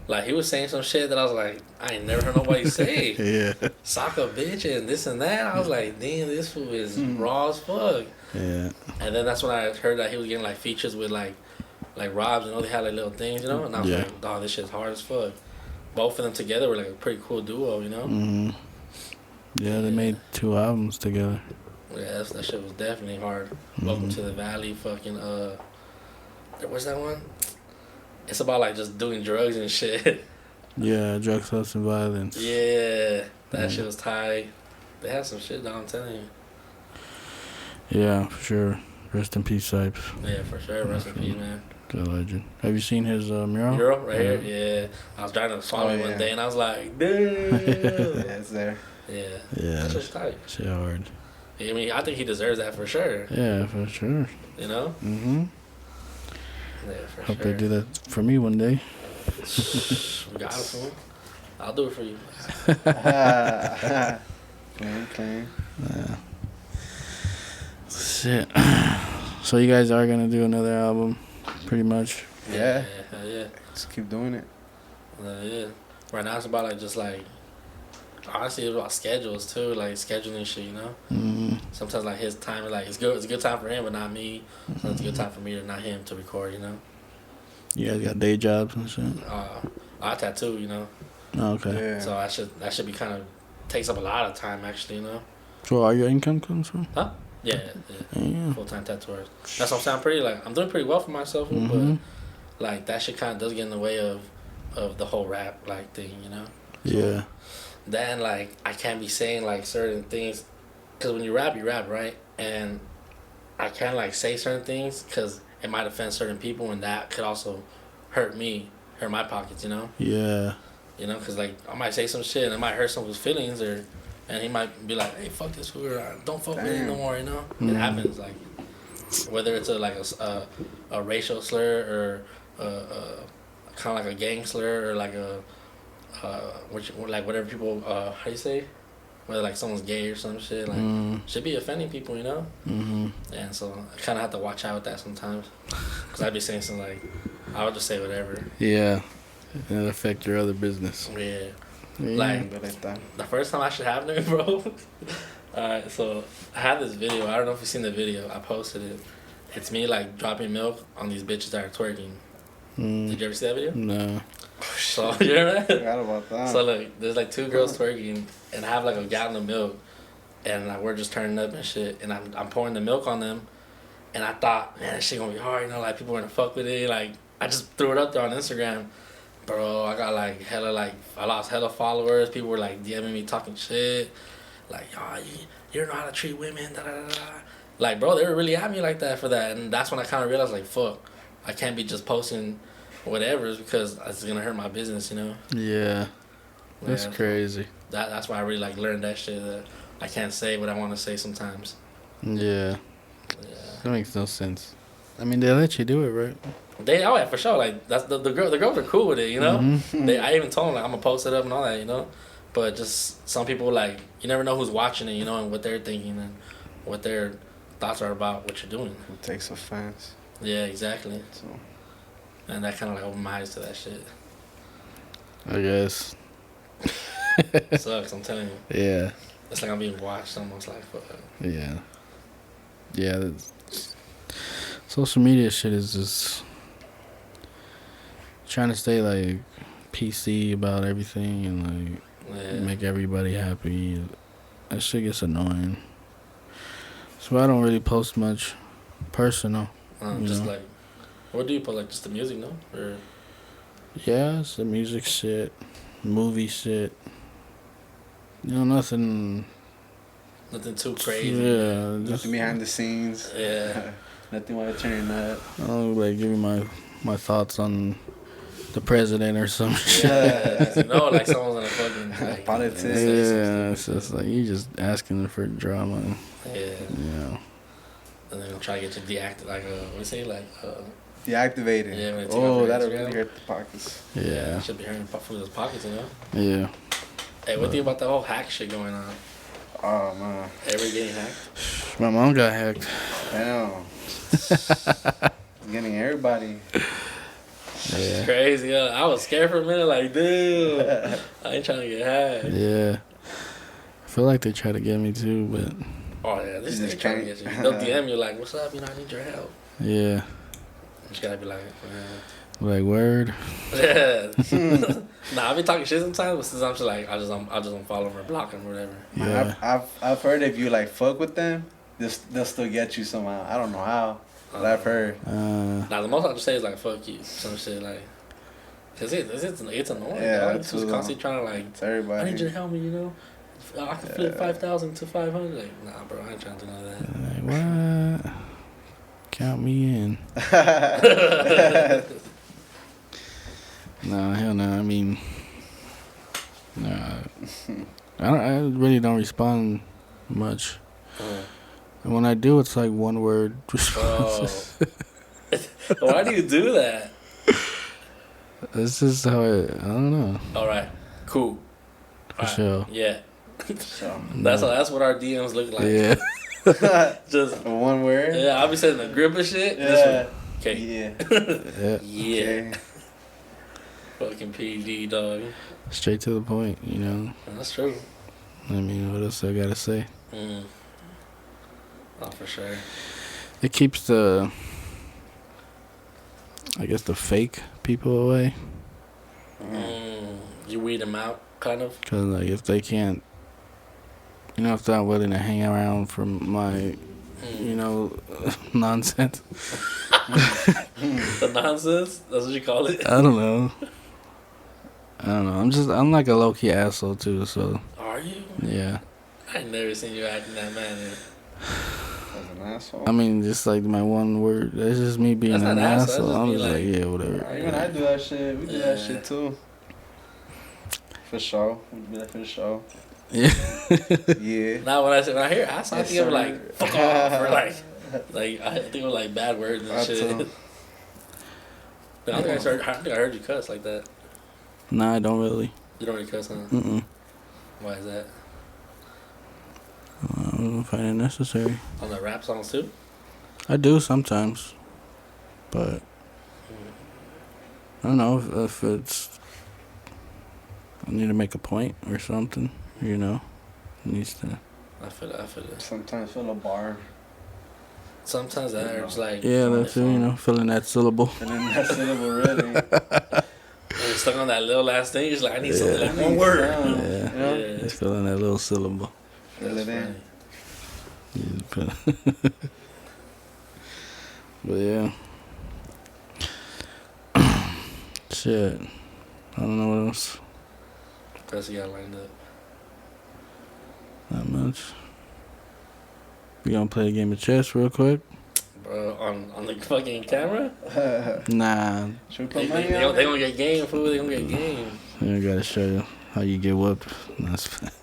Like he was saying some shit that I was like, I ain't never heard nobody say. Yeah. Sock a bitch and this and that. I was like, damn, this fool is raw as fuck. Yeah. And then that's when I heard that he was getting like features with like Robs, you know, they had like little things, you know? And I was like, dog, this shit's hard as fuck. Both of them together were like a pretty cool duo, you know? Yeah, they made 2 albums together. Yeah, that shit was definitely hard. Welcome to the Valley, fucking, what's that one? It's about like just doing drugs and shit. Yeah, drugs, sex, and violence. Yeah, that shit was tight. They had some shit down, I'm telling you. Yeah, for sure. Rest in peace, Sipes. Yeah, for sure. Rest in peace, man. Good legend. Have you seen his mural? Mural right here? Yeah. I was driving to Swami one day and I was like, damn. Yeah, it's there. Yeah. Yeah. That's just tight. Shit hard. I mean, I think he deserves that for sure. Yeah, for sure. You know? Yeah, for Hope sure. they do that for me one day. We got it for him. I'll do it for you. Clean. Yeah. Shit. So you guys are gonna do another album, pretty much. Yeah. Yeah. Just keep doing it. Yeah. Right now it's about like just like honestly it's about schedules too, like scheduling shit, you know. Mm-hmm. Sometimes like his time is like it's good. It's a good time for him, but not me. So it's a good time for me to not him to record, you know. You guys got day jobs and shit. I tattoo, you know. Oh, okay. Yeah. So that should be kind of takes up a lot of time actually, you know. So all your income comes from? Huh? Yeah. Full-time tattooer. That's what I'm saying. I'm doing pretty well for myself, but like that shit kind of does get in the way of the whole rap like thing, you know. Yeah. Then like I can't be saying like certain things, cause when you rap, right? And I can't like say certain things, cause it might offend certain people, and that could also hurt my pockets, you know. Yeah. You know, cause like I might say some shit and it might hurt someone's feelings, and he might be like, "Hey, fuck this fool, or don't fuck with him no more," you know. It happens, like whether it's a racial slur or kind of like a gang slur or like like whatever people how do you say, whether like someone's gay or some shit, like should be offending people, you know. And so I kind of have to watch out with that sometimes, cause I'd be saying something like I would just say whatever. Yeah. It'll affect your other business. Yeah. Yeah. Like the first time I should have known, bro. Alright, so I had this video. I don't know if you've seen the video. I posted it. It's me like dropping milk on these bitches that are twerking. Did you ever see that video? No. So you hear that? Forgot about that. So look, there's like two girls twerking, and I have like a gallon of milk, and like, we're just turning up and shit, and I'm pouring the milk on them, and I thought, man, this shit gonna be hard, you know, like people gonna fuck with it. Like I just threw it up there on Instagram. Bro, I got like I lost hella followers. People were like DMing me talking shit. Like, oh, you don't know how to treat women, da da da da. Like, bro, they were really at me like that for that. And that's when I kind of realized, like, fuck, I can't be just posting whatever because it's going to hurt my business, you know? Yeah. That's crazy. That's why I really, like, learned that shit, that I can't say what I want to say sometimes. Yeah. That makes no sense. I mean, they let you do it, right? Yeah, for sure. Like that's the girls are cool with it, you know. I even told them like I'm gonna post it up and all that, you know. But just some people like you never know who's watching it, you know, and what they're thinking and what their thoughts are about what you're doing. It takes offense. Yeah, exactly. So. And that kind of like opened my eyes to that shit. I guess. It sucks, I'm telling you. Yeah. It's like I'm being watched almost like. Yeah. Yeah. Social media shit is just trying to stay like PC about everything and like make everybody happy. That shit gets annoying. So I don't really post much personal. Just like, what do you post? Like just the music, no? Or yeah, it's the music shit, movie shit. You know, nothing too crazy. Yeah, nothing behind the scenes. Yeah. Nothing while you're turning up. I don't like give you my thoughts on the president or some shit. Yeah, no, like someone's gonna fucking like, politics. Yeah, it's just like you just asking for drama. Yeah. Yeah. And they're gonna try to get you deactivated, like what do you say, like deactivated. Yeah. That'll really hurt the pockets. Yeah. Should be hurting those pockets, you know. Yeah. Hey, what do you about the whole hack shit going on? Oh man. Everybody getting hacked. My mom got hacked. Damn. Getting everybody. Yeah. It's crazy. Yeah. I was scared for a minute, like, dude, I ain't trying to get hacked. Yeah. I feel like they try to get me too, but. Oh yeah, this is trying to get you. They'll DM you like, "What's up? You know, I need your help." Yeah. You just gotta be like, like word. Yeah. Nah, I be talking shit sometimes, but since I'm just like, I just unfollow them or block them or whatever. Yeah. I've heard if you like fuck with them, they'll still get you somehow. I don't know how, but I've heard. Nah, the most I can say is like fuck you, some shit like. Cause it's annoying. Yeah, dog. It's just constantly trying to like. It's everybody. I need you to help me, you know. I can flip 5,000 to 500. Like, nah, bro, I ain't trying to do none of that. Like, what? Count me in. Nah, hell no. I mean, nah. I really don't respond much. And when I do, it's like one word responses. Oh. Why do you do that? It's just how I don't know. All right, cool. For sure. Yeah. So, That's what our DMs look like. Yeah. Just one word. Yeah, I'll be saying the grip and shit. Yeah. Okay. Yeah. Yeah. Fucking PD, dog. Straight to the point, you know. That's true. I mean, what else I gotta say? Oh, for sure. It keeps the fake people away. You weed them out, kind of. Cause like if they can't, if they're not willing to hang around for my, nonsense. The nonsense? That's what you call it? I don't know. I'm like a low-key asshole too, so. Are you? Yeah. I ain't never seen you acting that manner. As an asshole? I mean, just like my one word. That's just me being an asshole. I'm just like, yeah, whatever. Even I do that shit. We do that shit too. For sure. We do that for sure. Yeah. Yeah. Now when I hear asshole, I think of like fuck off or like I think of like bad words and shit. I think I heard you cuss like that. Nah, I don't really. You don't really cuss, huh? Mm-mm. Why is that? I don't find it necessary. On the rap songs too? I do sometimes, but I don't know if it's. I need to make a point or something. It needs to. I feel it. Sometimes feel a bar. Sometimes that hurts like. Yeah, that's it. Filling that syllable. Filling that syllable, really. You're stuck on that little last thing. You're just like, I need something like one word. Yeah. Just filling that little syllable. Fill it in. But yeah. Shit. I don't know what else. What else you got lined up? Not much. We gonna play a game of chess real quick? Bro, on the fucking camera? Nah. Should we put money on? They gonna get game, fool. They gonna get game. I gotta show you how you get whooped.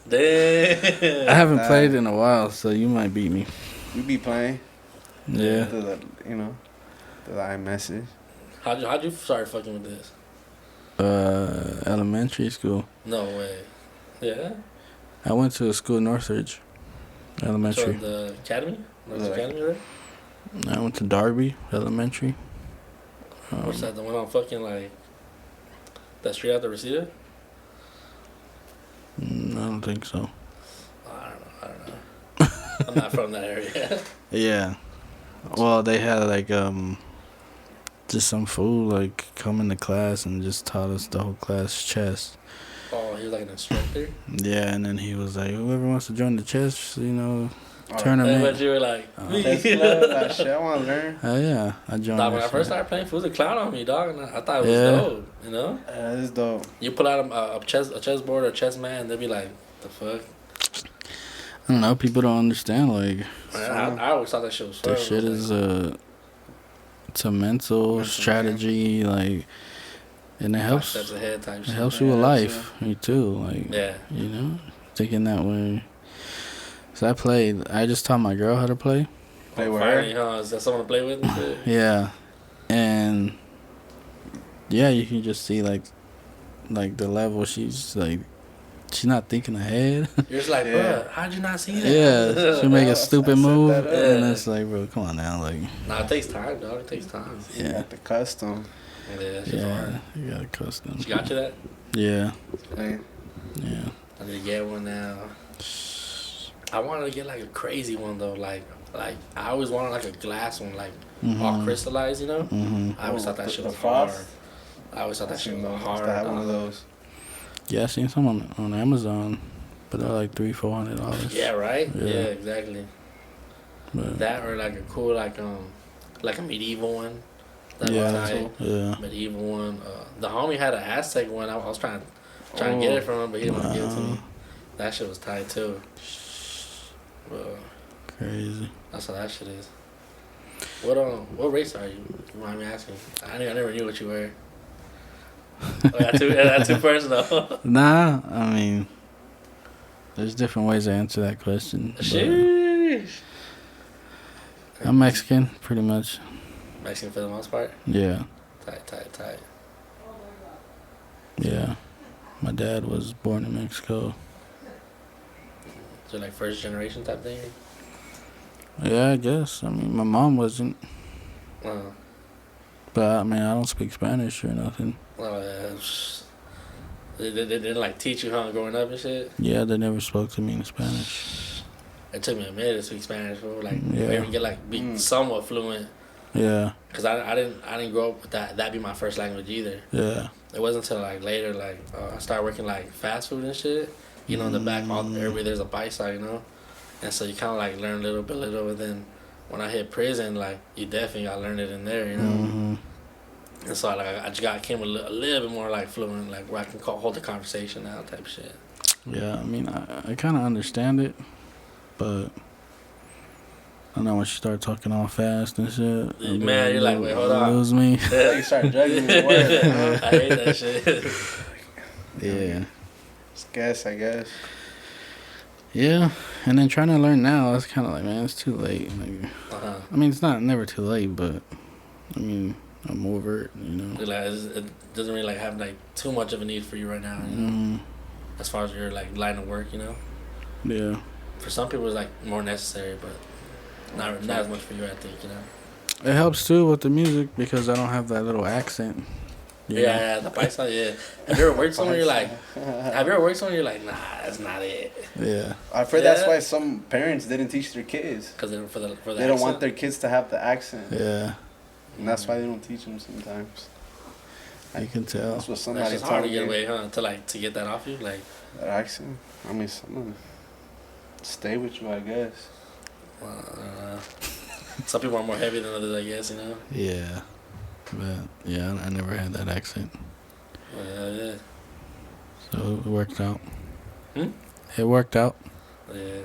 Damn. I haven't played in a while, so you might beat me. You be playing? Yeah. Through the iMessage. How'd you start fucking with this? Elementary school. No way. Yeah? I went to a school in Northridge. Elementary. So the academy? The academy there? I went to Darby Elementary. What's that? The one on fucking like that street out the Reseda? I don't think so. I don't know. I'm not from that area. Yeah. Well, they had like just some fool like come into class and just taught us the whole class chess. Oh, he was like an instructor? Yeah, and then he was like, whoever wants to join the chess, tournament. But you were like, shit, I want to learn. Oh yeah, I joined. Dog, when I first started playing, was a clown on me, dog. And I thought it was dope, That is dope. You pull out a chessboard or a chess man, and they'll be like, the fuck? I don't know. People don't understand. Like, I always thought that shit was fun. This shit is it's a mental strategy, like, and it helps. Steps ahead type it shit. helps you with life, me too. Like, yeah, thinking that way. So I just taught my girl how to play. Play with finally, her? huh? Is that someone to play with? And shit? Yeah, and yeah, you can just see like the level she's not thinking ahead. You're just like, bro, how'd you not see that? Yeah, she'll make a stupid move, and it's like, bro, come on now, like. Nah, it takes time, dog. It takes time. You got the custom. Yeah, you got a custom. She got you that? Yeah. Hey. Yeah. I need to get one now. I wanted to get like a crazy one though, like I always wanted like a glass one, like all crystallized, Mm-hmm. I always thought that shit was frost? hard. I always thought that shit was hard. I have one of those. Yeah, I seen some on Amazon, but they're like $300-400. Yeah, right. Yeah. Yeah, exactly. But that or like a cool like a medieval one. yeah, yeah. Medieval one. The homie had an Aztec one. I was trying to get it from him, but he didn't want to give it to me. That shit was tight too. Crazy. That's how that shit is. What race are you? You mind me asking? I never knew what you were. That's too personal. Nah, I mean, there's different ways to answer that question. Sheesh. I'm Mexican, pretty much. Mexican for the most part? Yeah. Tight. Yeah. My dad was born in Mexico. So like first generation type thing? Yeah, I guess. I mean, my mom wasn't. But, I mean, I don't speak Spanish or nothing. Oh, yeah. They didn't, like, teach you, huh, growing up and shit? Yeah, they never spoke to me in Spanish. It took me a minute to speak Spanish, bro. Like, Yeah. even get, like, be somewhat fluent. Yeah. Because I didn't grow up with that be my first language either. Yeah. It wasn't until, like, later, like, I started working, like, fast food and shit. You know, in the back, everybody, there's a paisa, you know? And so you kind of, like, learn a little, and then when I hit prison, like, you definitely got to learn it in there, you know? Mm-hmm. And so, like, I just came a little bit more, like, fluent, like, where I can hold the conversation now type shit. Yeah, I mean, I kind of understand it, but I know once you start talking all fast and shit. Man, you're like, wait, hold on. Lose me. Yeah, you start juggling the word. I hate that shit. Yeah. I guess. Yeah, and then trying to learn now, it's kind of like, man, it's too late. Like, I mean, it's never too late, but I mean, I'm over it, you know. Like, it doesn't really, like, have, like, too much of a need for you right now, you know? As far as your, like, line of work, you know? Yeah. For some people, it's, like, more necessary, but not as much for you, I think, you know? It helps, too, with the music, because I don't have that little accent. Yeah, the paisa, yeah. Have you ever worked somewhere you're like, nah, that's not it? Yeah. I've heard that's why some parents didn't teach their kids. Because for the they don't want their kids to have the accent. Yeah. And that's why they don't teach them sometimes. I can tell. That's what somebody It's hard to get away, huh? To get that off you, like that accent. I mean, some stay with you, I guess. Some people are more heavy than others, I guess, you know. Yeah, but yeah, I never had that accent. Yeah. So it worked out. It worked out. Yeah.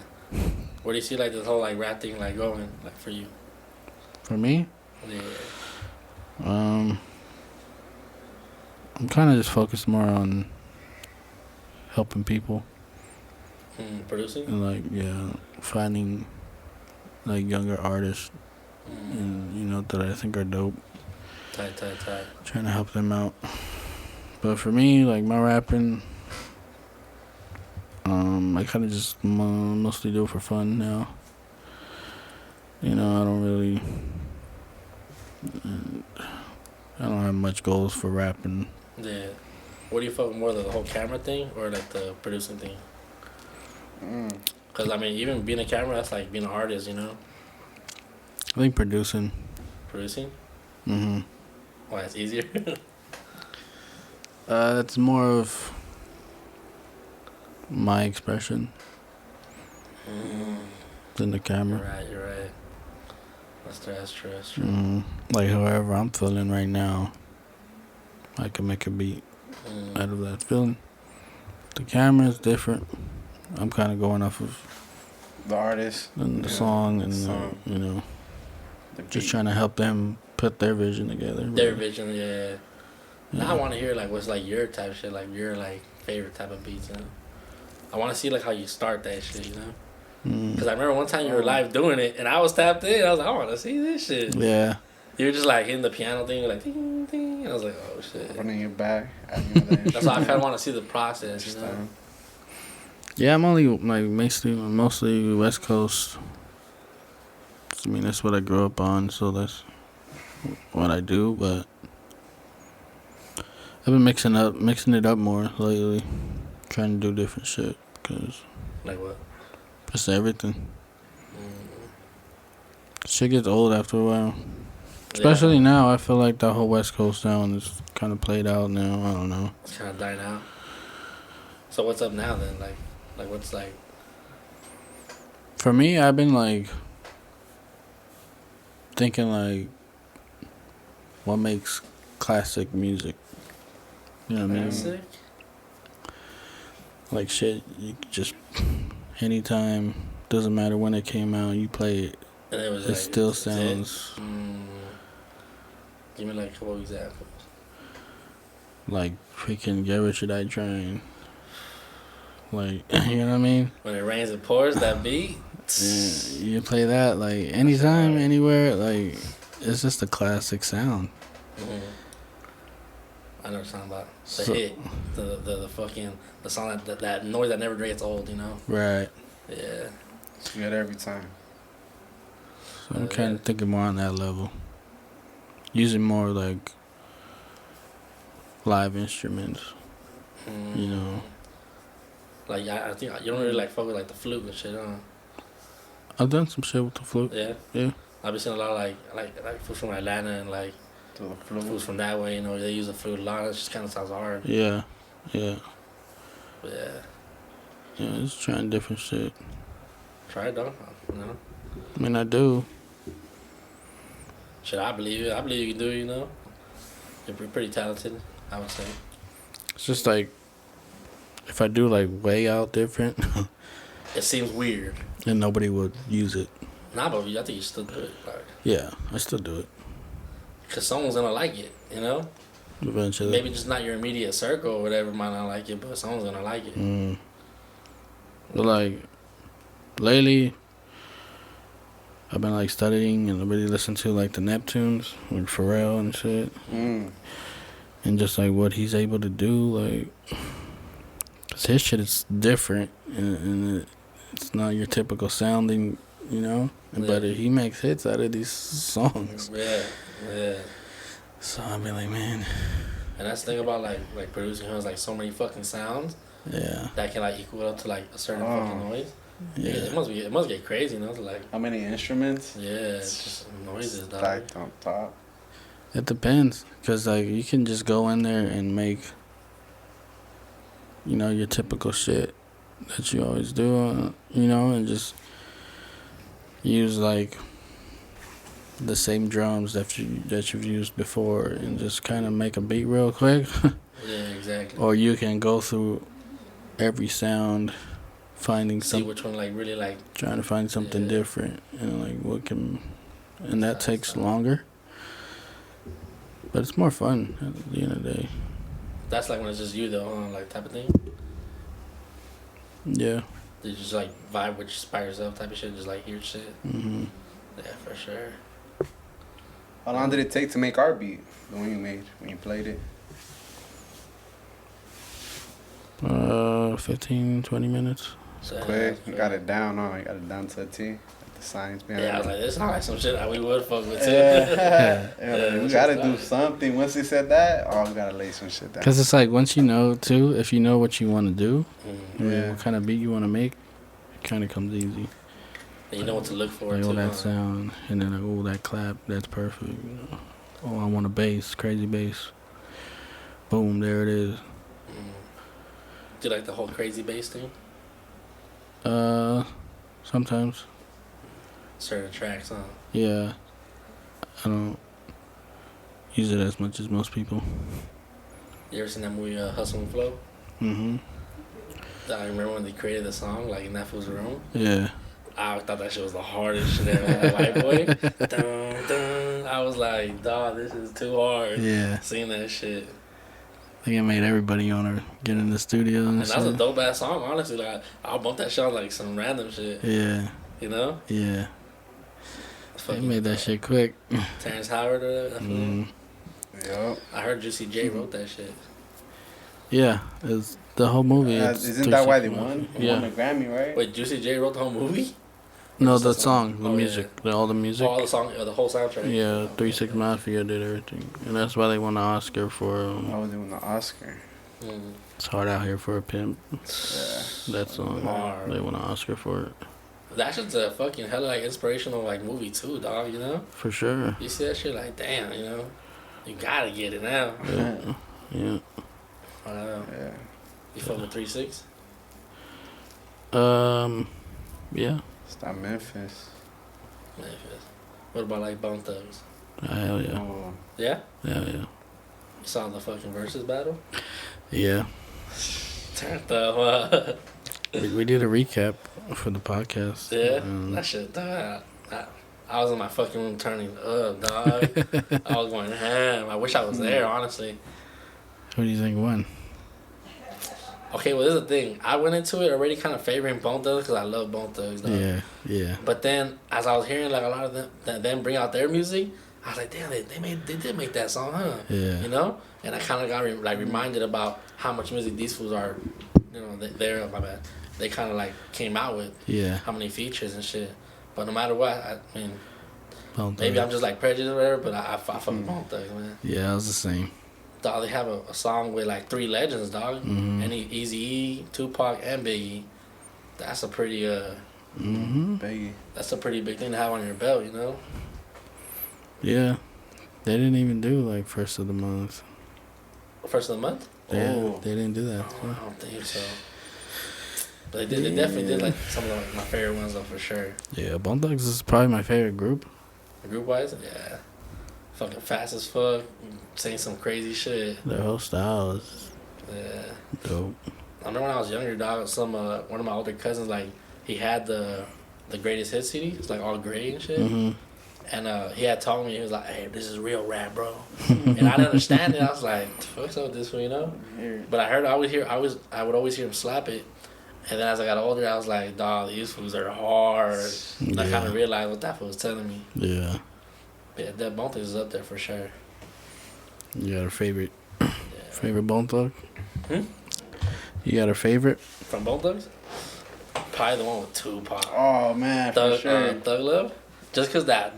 Where do you see, like, this whole, like, rap thing, like, going, like, for you? For me? Yeah. I'm kind of just focused more on helping people. Producing? And, like, yeah, finding, like, younger artists, and, you know, that I think are dope. Tight. Trying to help them out. But for me, like, my rapping, I kind of just mostly do it for fun now. You know, I don't have much goals for rapping. Yeah. What do you fuck more, the whole camera thing or, like, the producing thing? Because, I mean, even being a camera, that's like being an artist, you know? I think producing. Producing? Mm-hmm. Why, it's easier? It's more of my expression than the camera. You're right. That's true. Like, however I'm feeling right now, I can make a beat out of that feeling. The camera is different. I'm kind of going off of the artist and the song and you know, just trying to help them put their vision together. Their vision, yeah. Now I want to hear, like, what's, like, your type of shit, like, your, like, favorite type of beats, you know? I want to see, like, how you start that shit, you know? Because I remember one time you were live doing it, and I was tapped in. I was like, I want to see this shit. Yeah. You were just, like, hitting the piano thing, like, ding, ding. And I was like, oh, shit. Running your back. That's why I kind of want to see the process, you know? Yeah, I'm only, like, mostly West Coast. I mean, that's what I grew up on, so that's what I do, but I've been mixing it up more lately, trying to do different shit, cause like what? Just everything. Shit gets old after a while, especially now. I feel like the whole West Coast sound is kind of played out now. I don't know. It's kind of dying out. So what's up now then? Like what's like? For me, I've been like thinking like, what makes classic music? You know what I mean? Classic? Like shit, you just anytime, doesn't matter when it came out, you play it. And it was it like, still sounds. Give me like a couple examples. Like freaking Get Rich or Die Trying. Like, you know what I mean? When it rains and pours, that beat. Yeah, you play that like anytime, anywhere. Like, it's just a classic sound. I know what you're talking about. The hit, the fucking the song that noise that never gets old. You know. Right. Yeah. You get it every time. So I'm kind of thinking more on that level. Using more like live instruments. You know. Like I think you don't really like fuck with like the flute and shit, huh? I've done some shit with the flute. Yeah. Yeah. I've been seeing a lot of like fools from Atlanta and like fools from that way. You know, they use the flute a lot. It just kind of sounds hard. Yeah. Yeah. But yeah. Yeah, just trying different shit. Try it though. You know. I mean, I do. Shit, I believe it. I believe you can do it. You know. You're pretty talented, I would say. It's just like if I do like way out different, it seems weird. And nobody would use it. Nah, but I think you still do it. Like, yeah, I still do it. Cause someone's gonna like it, you know. Eventually. Maybe just not your immediate circle or whatever might not like it, but someone's gonna like it. But like lately, I've been like studying and really listening to like the Neptunes with Pharrell and shit, and just like what he's able to do, like 'cause his shit is different and it's not your typical sounding, you know. But he makes hits out of these songs. Yeah. So I'll be like, man. And that's the thing about like producing has like so many fucking sounds. Yeah. That can like equal up to like a certain fucking noise. Yeah. It must get crazy, you know, to like how many instruments? Yeah, it's just noises, dog. Stacked on top. It depends, cause like you can just go in there and make, you know, your typical shit that you always do, you know, and just use like the same drums that you've used before, and just kind of make a beat real quick. Yeah, exactly. Or you can go through every sound, finding see which one like really like trying to find something different, and like what can, and that takes longer. But it's more fun at the end of the day. That's like when it's just you though, like type of thing. Yeah. You just like vibe with just by yourself type of shit, just like hear shit. Yeah, for sure. How long did it take to make our beat? The one you made when you played it? 15, 20 minutes. So quick. You got it down, huh? You got it down to a T. Like the science behind it. Yeah, I was like, this sounds like some shit that we would fuck with too. Yeah, we gotta do something. Once he said that, we gotta lay some shit down. Because it's like, once you know, too, if you know what you want to do, what kind of beat you want to make, it kind of comes easy. And you know what to look for, like, too. That sound, and then like, that clap, that's perfect. You know? I want a bass, crazy bass. Boom, there it is. Do you like the whole crazy bass thing? Sometimes. Certain tracks, huh? Yeah. I don't use it as much as most people. You ever seen that movie Hustle and Flow? I remember when they created the song, like in that fool's room. Yeah. I thought that shit was the hardest shit ever. White boy. Dun, dun. I was like, dawg, this is too hard. Yeah. Seeing that shit. I think it made everybody want to get in the studio and that's a dope ass song, honestly. Like, I'll bump that shit on like some random shit. Yeah. You know? Yeah. They made that shit quick. Terrence Howard or that fool. Yep. I heard Juicy J wrote that shit. Yeah, it's the whole movie. Isn't that why they won? They won the Grammy, right? Wait, Juicy J wrote the whole movie? No, the song, the music, all the music. All the song, the whole soundtrack. Yeah, 3 6 Mafia did everything, and that's why they won the Oscar for. They won the Oscar. It's hard out here for a pimp. Yeah, that song. Hard. They won an Oscar for it. That shit's a fucking hella like inspirational like movie too, dog. You know. For sure. You see that shit like, damn, you know, you gotta get it now. Yeah. Yeah. Yeah. You fuck with 3 6? Yeah. It's that Memphis. What about like Bone Thugs? Hell yeah. Oh. Yeah? Yeah, yeah. You saw the fucking versus battle? Yeah. Turned up. We did a recap for the podcast. Yeah? That shit, dog. I was in my fucking room turning up, dog. I was going ham. I wish I was there, honestly. Who do you think won? Okay, well, this is the thing. I went into it already kind of favoring Bone Thugs because I love Bone Thugs, dog. Yeah, yeah. But then, as I was hearing like a lot of them bring out their music, I was like, damn, they did make that song, huh? Yeah. You know? And I kind of got reminded about how much music these fools are, you know, my bad. They kind of like came out with. Yeah. How many features and shit. But no matter what, I mean, Maybe I'm just like prejudiced or whatever, but I fuck with Bone Thugs, man. Yeah, I was the same. Dog, they have a song with like 3 legends, dog. And Eazy-E, Tupac, and Biggie. That's a pretty Biggie. That's a pretty big thing to have on your belt, you know. Yeah, they didn't even do like first of the month. First of the month? They didn't do that. Oh, I don't think so. But they did. They definitely did like some of my favorite ones though, for sure. Yeah, Bone Thugs is probably my favorite group. Group wise, yeah. Fucking fast as fuck, saying some crazy shit. Their whole style is dope. I remember when I was younger, dog. One of my older cousins, like, he had the greatest hits CD. It's like all gray and shit. And he had told me, he was like, "Hey, this is real rap, bro." And I didn't understand it. I was like, "What's up with this one?" You know. But I would always hear him slap it. And then as I got older, I was like, "Dog, these fools are hard." And I kind of realized what that fool was telling me. Yeah. Yeah, that Bone Thugs is up there for sure. You got a favorite Bone Thug? Hmm? You got a favorite? From Bone Thugs? Probably the one with Tupac. Oh man, for sure. Thug Love. Just cause that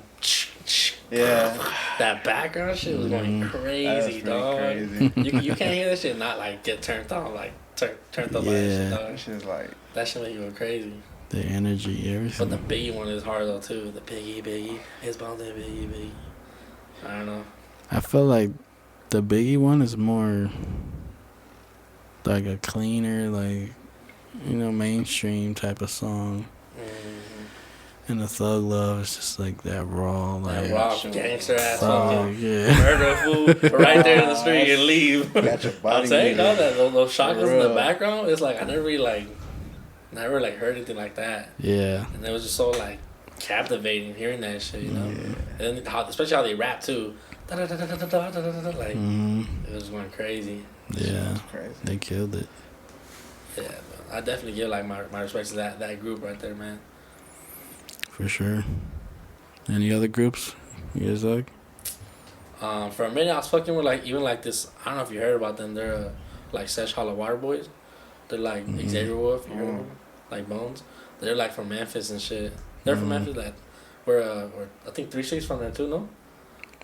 background shit was going crazy, dog. Crazy. You can't hear that shit and not like get turned on, like turned up by that shit, dog. That shit's like, that shit make you go crazy. The energy, everything. But the Biggie one is hard though too. The Biggie, his Bone Thugs Biggie. I don't know. I feel like the Biggie one is more like a cleaner, like, you know, mainstream type of song. And the Thug Love is just like that raw, like that raw gangster ass fucking murder fool right there in the street and leave. got your body. I'm saying, no, that those shotguns in the background, it's like I never really never heard anything like that. Yeah. And it was just so like captivating hearing that shit, you know. And then especially how they rap too. Like it was going crazy. Yeah. Crazy. They killed it. Yeah, but I definitely give like my respects to that group right there, man. For sure. Any other groups you guys like? For a minute I was fucking with like even like this. I don't know if you heard about them. They're like Sesh Hollow Water Boys. They're like Xavier Wolf. You heard of them? Like Bones. They're like from Memphis and shit. They're from Memphis. Like we're I think 3 Streets from there too. No,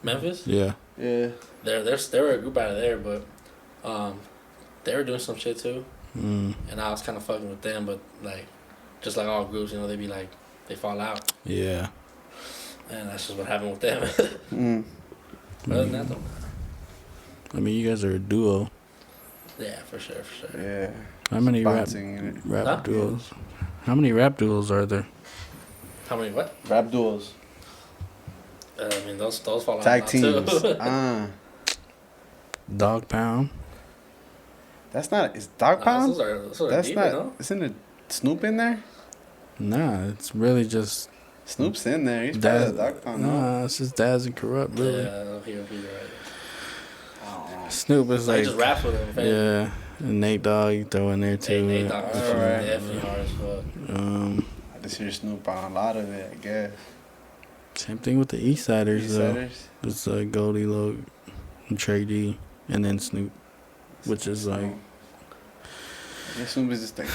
Memphis. Yeah. Yeah. They were a group out of there, but they were doing some shit too. And I was kind of fucking with them, but like just like all groups, you know, they be like. They fall out. Yeah. And that's just what happened with them. But other than that, though. I mean, you guys are a duo. Yeah, for sure. Yeah. How many rap duos? How many rap duos are there? How many what? Rap duos. I mean, those fall out. Tag teams. Dog Pound. That's not. Is Dog Pound? Those are that's deep, not. no? Isn't it Snoop in there? Nah, it's really just Snoop's in there. He's part of the Dog Pound. Nah, it's just Daz and Corrupt, really. Yeah, he's right. Snoop is like. He just raps with him. Yeah, and Nate Dogg you throw in there too. Nate Dogg is definitely hard as fuck. I just hear Snoop on a lot of it, I guess. Same thing with the East Siders, though. It's Goldie Loc, and Trey D, and then Snoop, which is like. Yeah, Snoop is just like.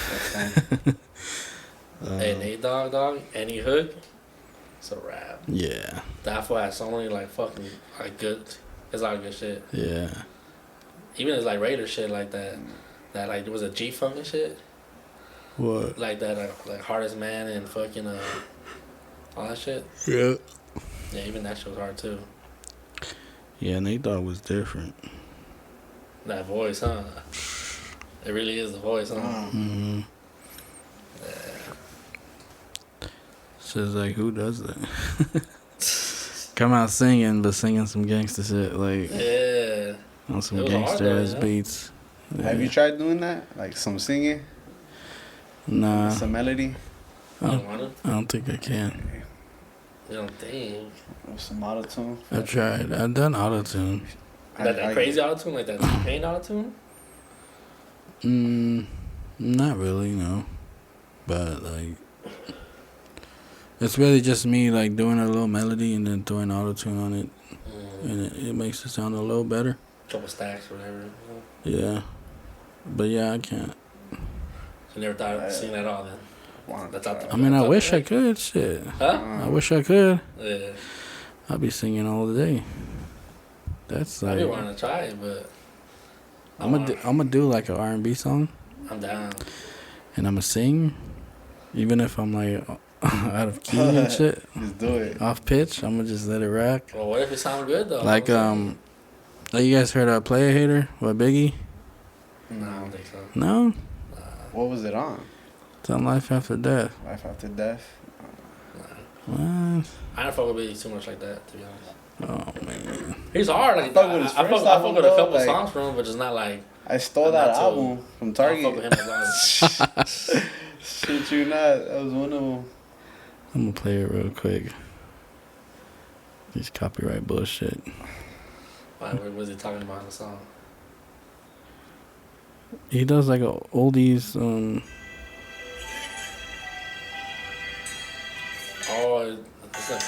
Hey, Nate Dogg, any hook, it's a rap. Yeah. That fool has so many like fucking like good. It's a lot of good shit. Yeah. Even it's like regular shit like that. That like there was a G Funk and shit. What? Like that like Hardest Man and fucking all that shit. Yeah. Yeah, even that shit was hard too. Yeah, Nate Dogg was different. That voice, huh? It really is the voice, huh? Mm-hmm. Yeah. So it's like, who does that? Come out singing, but singing some gangster shit, like on some gangster ass beats. Yeah. Have you tried doing that? Like some singing? Nah. Some melody? I don't think I can. You don't think? Some auto-tune? I've tried. I've done auto-tune. That crazy auto-tune? Like that pain auto-tune? Not really, no. But like, it's really just me like doing a little melody and then throwing auto-tune on it, and it makes it sound a little better. Couple stacks or whatever. Yeah, but yeah, I can't. You never thought of singing at all then? That's out the, I mean, I wish I could. Shit. Huh? I wish I could. Yeah. I'll be singing all the day. That's like. I be wanting to try it, but I'm gonna do like an R&B song. I'm down. And I'm gonna sing, even if I'm like out of key and shit. Just do it. Off pitch. I'm gonna just let it rock. Well, what if it sounds good though? Like like you guys heard of Player Hater with Biggie? No, I don't think so. No. What was it on? It's on Life After Death. Life After Death. What? I don't fuck with Biggie too much like that, to be honest. Oh man. He's hard. Like, I fuck with a couple songs from him, but just not like. I stole that album from Target. I fuck with him as long. Shit, you not. That was one of them. I'm gonna play it real quick. These copyright bullshit. Why? What was he talking about in the song? He does like a oldies. Oh, it's like.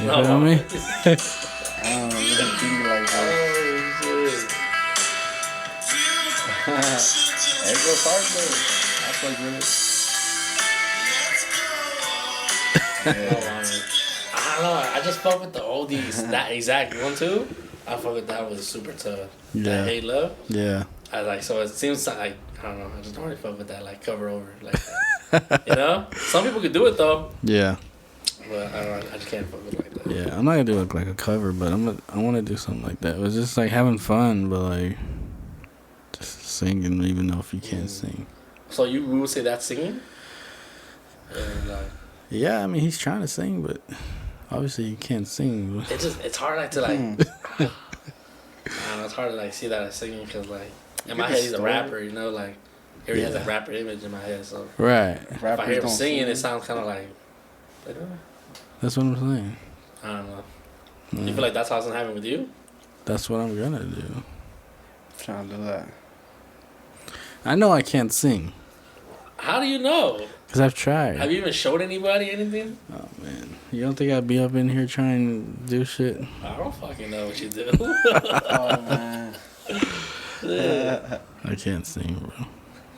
You feel me? I don't know. You didn't think like that. It goes hard though. I fuck with it. I don't know. I just fuck with the oldies. That exact one too. I fuck with that was super tough. Yeah. That Hey Love. Yeah. I like so it seems like I don't know. I just don't really fuck with that like cover over like that. You know, some people could do it though. Yeah. But I don't. I just can't fuck with it like that. Yeah, I'm not gonna do it like a cover, but I want to do something like that. It was just like having fun, but like just singing, even though if you can't sing. So you would say that's singing? Like, yeah, I mean he's trying to sing, but obviously you can't sing. It's hard like to like. I don't know. It's hard to like see that as singing because like in my head he's a rapper, you know, like he already has a rapper image in my head. So right. If I hear him singing, it sounds kind of like. That's what I'm saying. I don't know. You feel like that's how it's gonna happen with you? That's what I'm gonna do. Trying to do that. I know I can't sing. How do you know? Because I've tried. Have you even showed anybody anything? Oh, man. You don't think I'd be up in here trying to do shit? I don't fucking know what you do. Oh, man. Yeah. I can't sing, bro.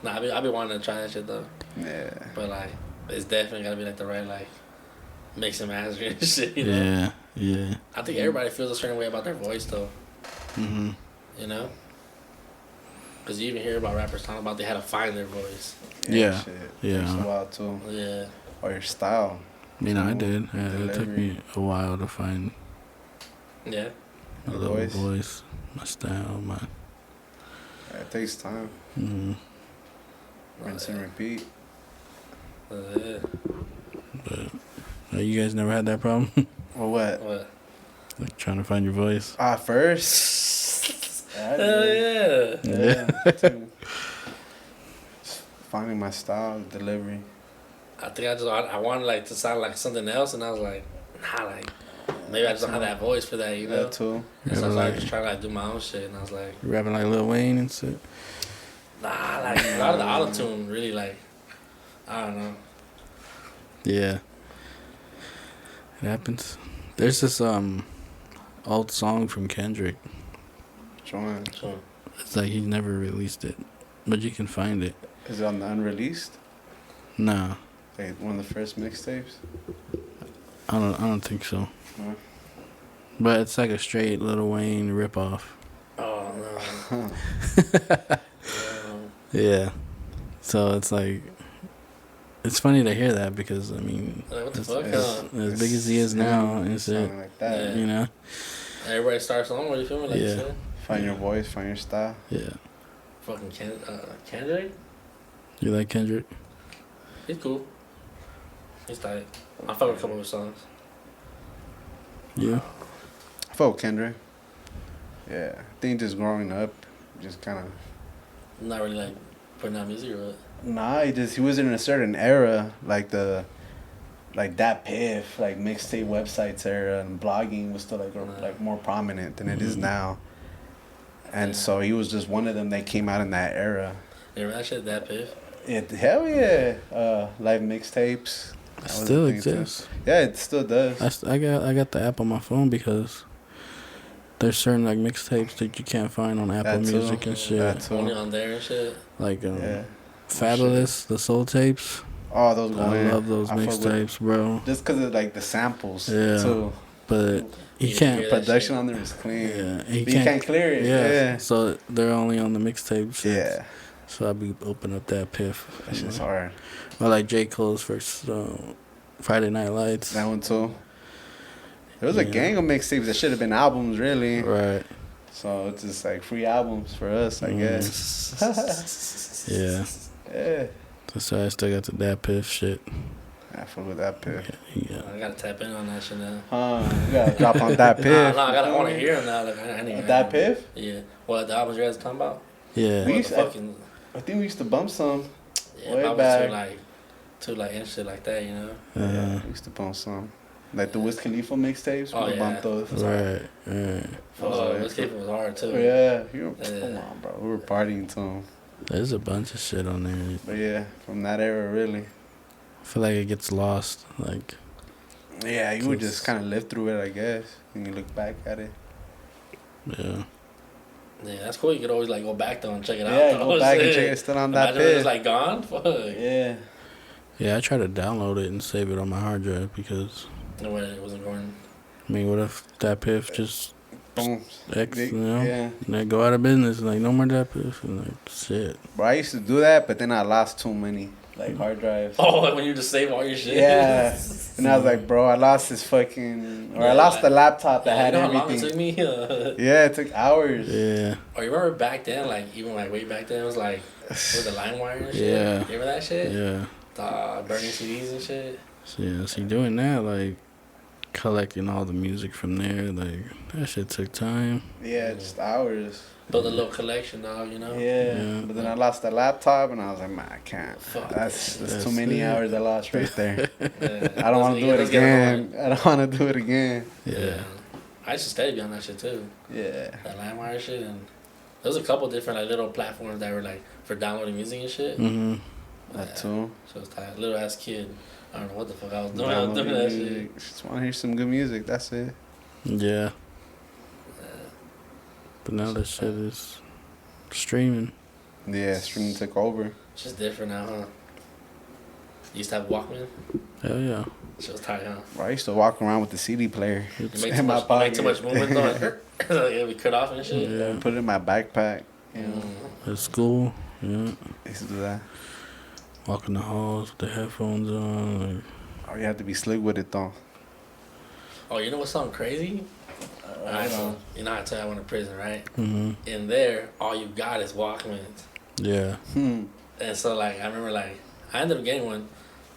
Nah, I be wanting to try that shit, though. Yeah. But, like, it's definitely got to be, like, the right, like, mix and master and shit, you know? Yeah, yeah. I think everybody feels a certain way about their voice, though. Mm-hmm. You know? Because you even hear about rappers talking about they had to find their voice. Yeah. Shit. Yeah. Takes a while, too. Yeah. Or your style. You know, I did. Yeah, it took me a while to find Yeah. my little voice, my style, my... Yeah, it takes time. Mm-hmm. Rinse and repeat. Yeah. But you guys never had that problem? Well, what? What? Like trying to find your voice? First? Hell yeah. Yeah. Too. Finding my style, delivery. I think I wanted like to sound like something else, and I was like, nah, like maybe I just don't have that voice for that, you know. That too. And so I was like just trying to like do my own shit, and I was like, You rapping like Lil Wayne and shit? nah, like a lot of the auto-tune really like, I don't know. Yeah. It happens. There's this old song from Kendrick. Join. So It's like he never released it, but you can find it. Is it on the unreleased? Nah, Like one of the first mixtapes? I don't think so. No. But it's like a straight Lil Wayne ripoff. oh no. Yeah. So it's like, it's funny to hear that because I mean, Like, what the fuck? as big as he is now, and shit, Something like that. Yeah. you know. Everybody starts somewhere. You feel me? Like you Yeah. said. Find your voice, find your style. Yeah. Fucking Kendrick. You like Kendrick? He's cool. He's tight. I fuck with a couple of his songs. Yeah. I fuck with Kendrick. Yeah. I think just growing up, just kind of. Not really like putting out music or what. Nah, he was in a certain era, like that Piff, like mixtape websites era, and blogging was still like more prominent than it is now. And so he was just one of them that came out in that era. You remember that shit, that Piff? Hell yeah, live mixtapes. It still exists. Yeah, it still does. I got the app on my phone because there's certain like mixtapes that you can't find on Apple Music and shit. Only on there and shit. Like Fabulous, the soul tapes. Oh, those go in. I love those mixtapes, bro. Just because of like the samples. Yeah. Too. But you can't. Production on there is clean. Yeah. You can't clear it. Yeah. So they're only on the mixtapes. Yeah. So I'll be opening up that piff. That shit's hard. Or like J. Cole's first Friday Night Lights. That one too. There was a gang of mixtapes that should have been albums, really. Right. So it's just like free albums for us, I guess. Yeah. Yeah. So I still got the Dat Piff shit. I fuck with that Piff. Yeah. I gotta tap in on that shit now. You gotta drop on that Piff. I want to hear him now. Like, I need that Piff? Yeah. What, the albums you guys talking about? Yeah. I think we used to bump some. Yeah, way back. to and shit like that, you know? Yeah, we used to bump some. Like the Wiz Khalifa mixtapes, we bumped those. Right. Wiz Khalifa was hard too. Yeah, come on, bro. We were partying to them. There's a bunch of shit on there. But yeah, from that era, really. I feel like it gets lost. Like. Yeah, you would just kind of live through it, I guess, when you look back at it. Yeah. Yeah, that's cool. You could always like go back though and check it out. Yeah, go back and check it. Still on that page. It's like gone. Fuck. Yeah. Yeah, I try to download it and save it on my hard drive because. No way, it wasn't going. I mean, what if that Piff just. Boom. You know? Yeah. And they go out of business. Like, no more that Piff. And like, shit. Bro, I used to do that, but then I lost too many. Like hard drives. Oh, like when you just save all your shit. Yeah, and I was like, bro, I lost this fucking, or I lost the laptop that had everything. How long it took me? Yeah, it took hours. Yeah. Oh, you remember back then, like even like way back then, it was like with the LimeWire and shit. Yeah. You remember that shit? Yeah. Burning CDs and shit. So, yeah, see, doing that, like collecting all the music from there, like that shit took time. Yeah, just hours. Build a little collection, dog, you know? Yeah, but then I lost the laptop, and I was like, man, I can't. That's too many hours I lost right there. I don't want to do it again. I don't want to do it again. Yeah. I used to steady be on that shit, too. Yeah. That LimeWire shit, and there was a couple different, like, little platforms that were, like, for downloading music and shit. Mm-hmm. That, too. So it's tight. Little-ass kid. I don't know what the fuck I was doing. I was doing that shit. Just want to hear some good music. That's it. Yeah. But now that shit is streaming. Yeah, streaming took over. It's just different now, huh? You used to have Walkman? Hell yeah. Shit was tight, huh? Bro, I used to walk around with the CD player. You make too much movement though. Yeah, we cut off and shit. Yeah, put it in my backpack. You know. At school, yeah. I used to do that. Walking the halls with the headphones on. Like. Oh, you have to be slick with it though. Oh, you know what's something crazy? So, you know, I tell you I went to prison, right? Mm-hmm. In there, all you got is Walkmans. Yeah. And so, like, I remember, like, I ended up getting one.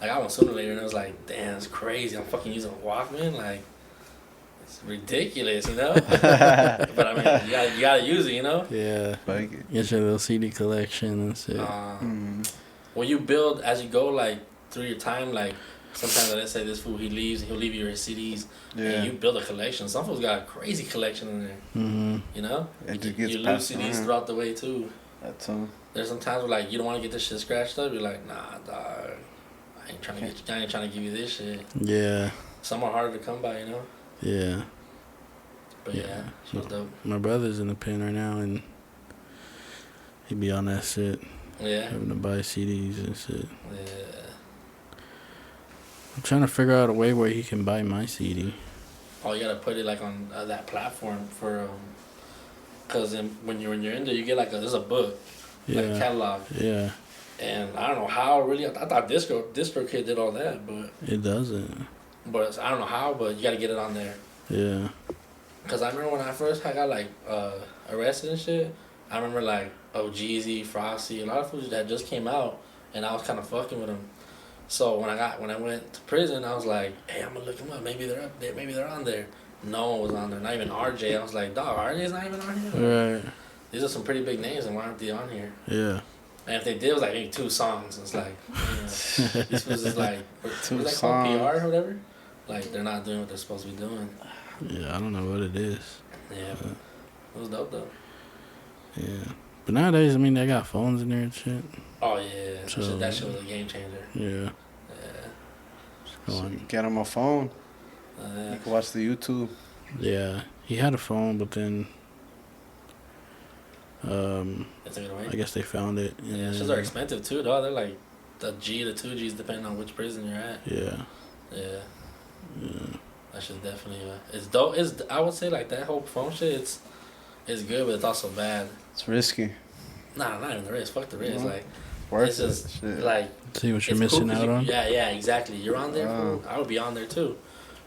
Like, I got one sooner or later, and I was like, damn, it's crazy. I'm fucking using a Walkman. Like, it's ridiculous, you know? But, I mean, you gotta use it, you know? Yeah. Get your little CD collection and shit. When you build, as you go, like, through your time, like, sometimes, let's say this fool, he'll leave you your CDs, and you build a collection. Some fools got a crazy collection in there, you know? You lose CDs throughout the way, too. That's There's some times where, like, you don't want to get this shit scratched up. You're like, nah, dog, I ain't trying to give you this shit. Yeah. Some are harder to come by, you know? Yeah. But yeah, she was dope. My brother's in the pen right now, and he be on that shit. Yeah. Having to buy CDs and shit. Yeah. I'm trying to figure out a way where he can buy my CD. Oh, you gotta put it like on that platform for, cause when you're in there, you get like there's a book, like a catalog. Yeah. And I don't know how really. I thought DistroKid did all that, but it doesn't. But I don't know how, but you gotta get it on there. Yeah. Cause I remember when I first got like arrested and shit. I remember like Jeezy, Frosty, a lot of foods that just came out, and I was kind of fucking with them. So when I went to prison, I was like, hey, I'm gonna look them up. Maybe they're up there. Maybe they're on there. No one was on there. Not even RJ. I was like, dog, RJ's not even on here. Right. These are some pretty big names, and why aren't they on here? Yeah. And if they did, it was like maybe 2 songs. It's like, this was just like, two was songs. Called PR or whatever? Like, they're not doing what they're supposed to be doing. Yeah, I don't know what it is. Yeah, but it was dope though. Yeah. But nowadays, I mean, they got phones in there and shit. Oh, yeah. So, that shit was a game changer. Yeah. So you get on my phone. You can watch the YouTube. Yeah, he had a phone, but then They took it away. I guess they found it. Yeah, shits are expensive too, though. They're like the G to 2Gs depending on which prison you're at. Yeah. Yeah. That shit's definitely it's dope. I would say like that whole phone shit. It's good, but it's also bad. It's risky. Nah, not even the risk. Fuck the risk. Like Worth it's just it. like See what you're missing out on. Yeah, exactly. You're on there. I would be on there too.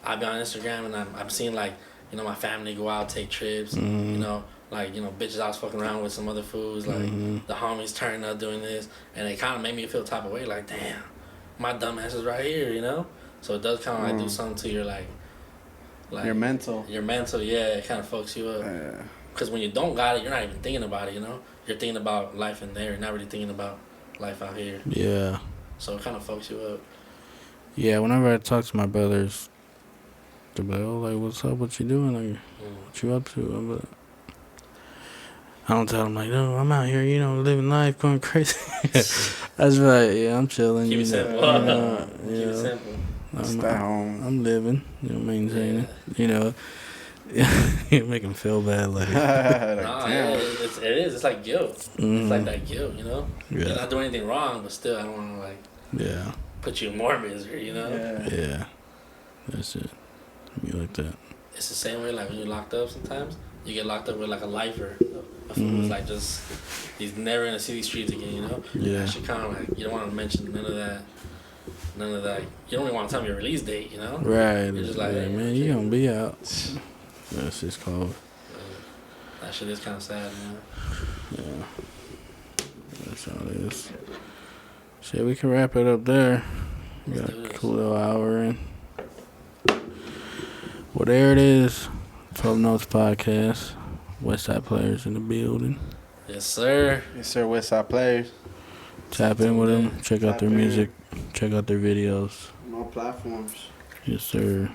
I'd be on Instagram and I'm seeing like my family go out, take trips. Like bitches I was fucking around with some other fools. Like the homies turning up doing this, and it kind of made me feel type of way. Like damn, my dumb ass is right here. So it does kind of like do something to your like your mental. Your mental, yeah. It kind of fucks you up. Because when you don't got it, you're not even thinking about it. You're thinking about life in there. You're not really thinking about life out here. Yeah. So it kind of fucks you up. Yeah, whenever I talk to my brothers, they're like, "Oh, like, what's up? What you doing? Like, what you up to?" I don't tell them like, "No, I'm out here, living life, going crazy." That's right. Yeah, I'm chilling. Keep it simple. Keep it simple. Stay home. I'm living. Maintaining. You make them feel bad, like. It is. It's like guilt. It's like that guilt. Yeah. You're not doing anything wrong, but still, I don't want to like. Yeah. Put you in more misery. Yeah. That's it. You like that. It's the same way like when you're locked up. Sometimes you get locked up with like a lifer. A fool who's like he's never gonna see these streets again. Yeah. That shit kind of like you don't want to mention none of that. You don't even want to tell me your release date. Right. You're just like, yeah, hey, man, you gonna be out. That's just cold. That shit is kind of sad, man. Yeah. That's all it is. Shit, we can wrap it up there. We got a cool little hour in. Well, there it is. 12 Notes Podcast. Westside Players in the building. Yes, sir. Yes, sir. Westside Players. Tap in with them. Check out their music. Check out their videos. More platforms. Yes, sir.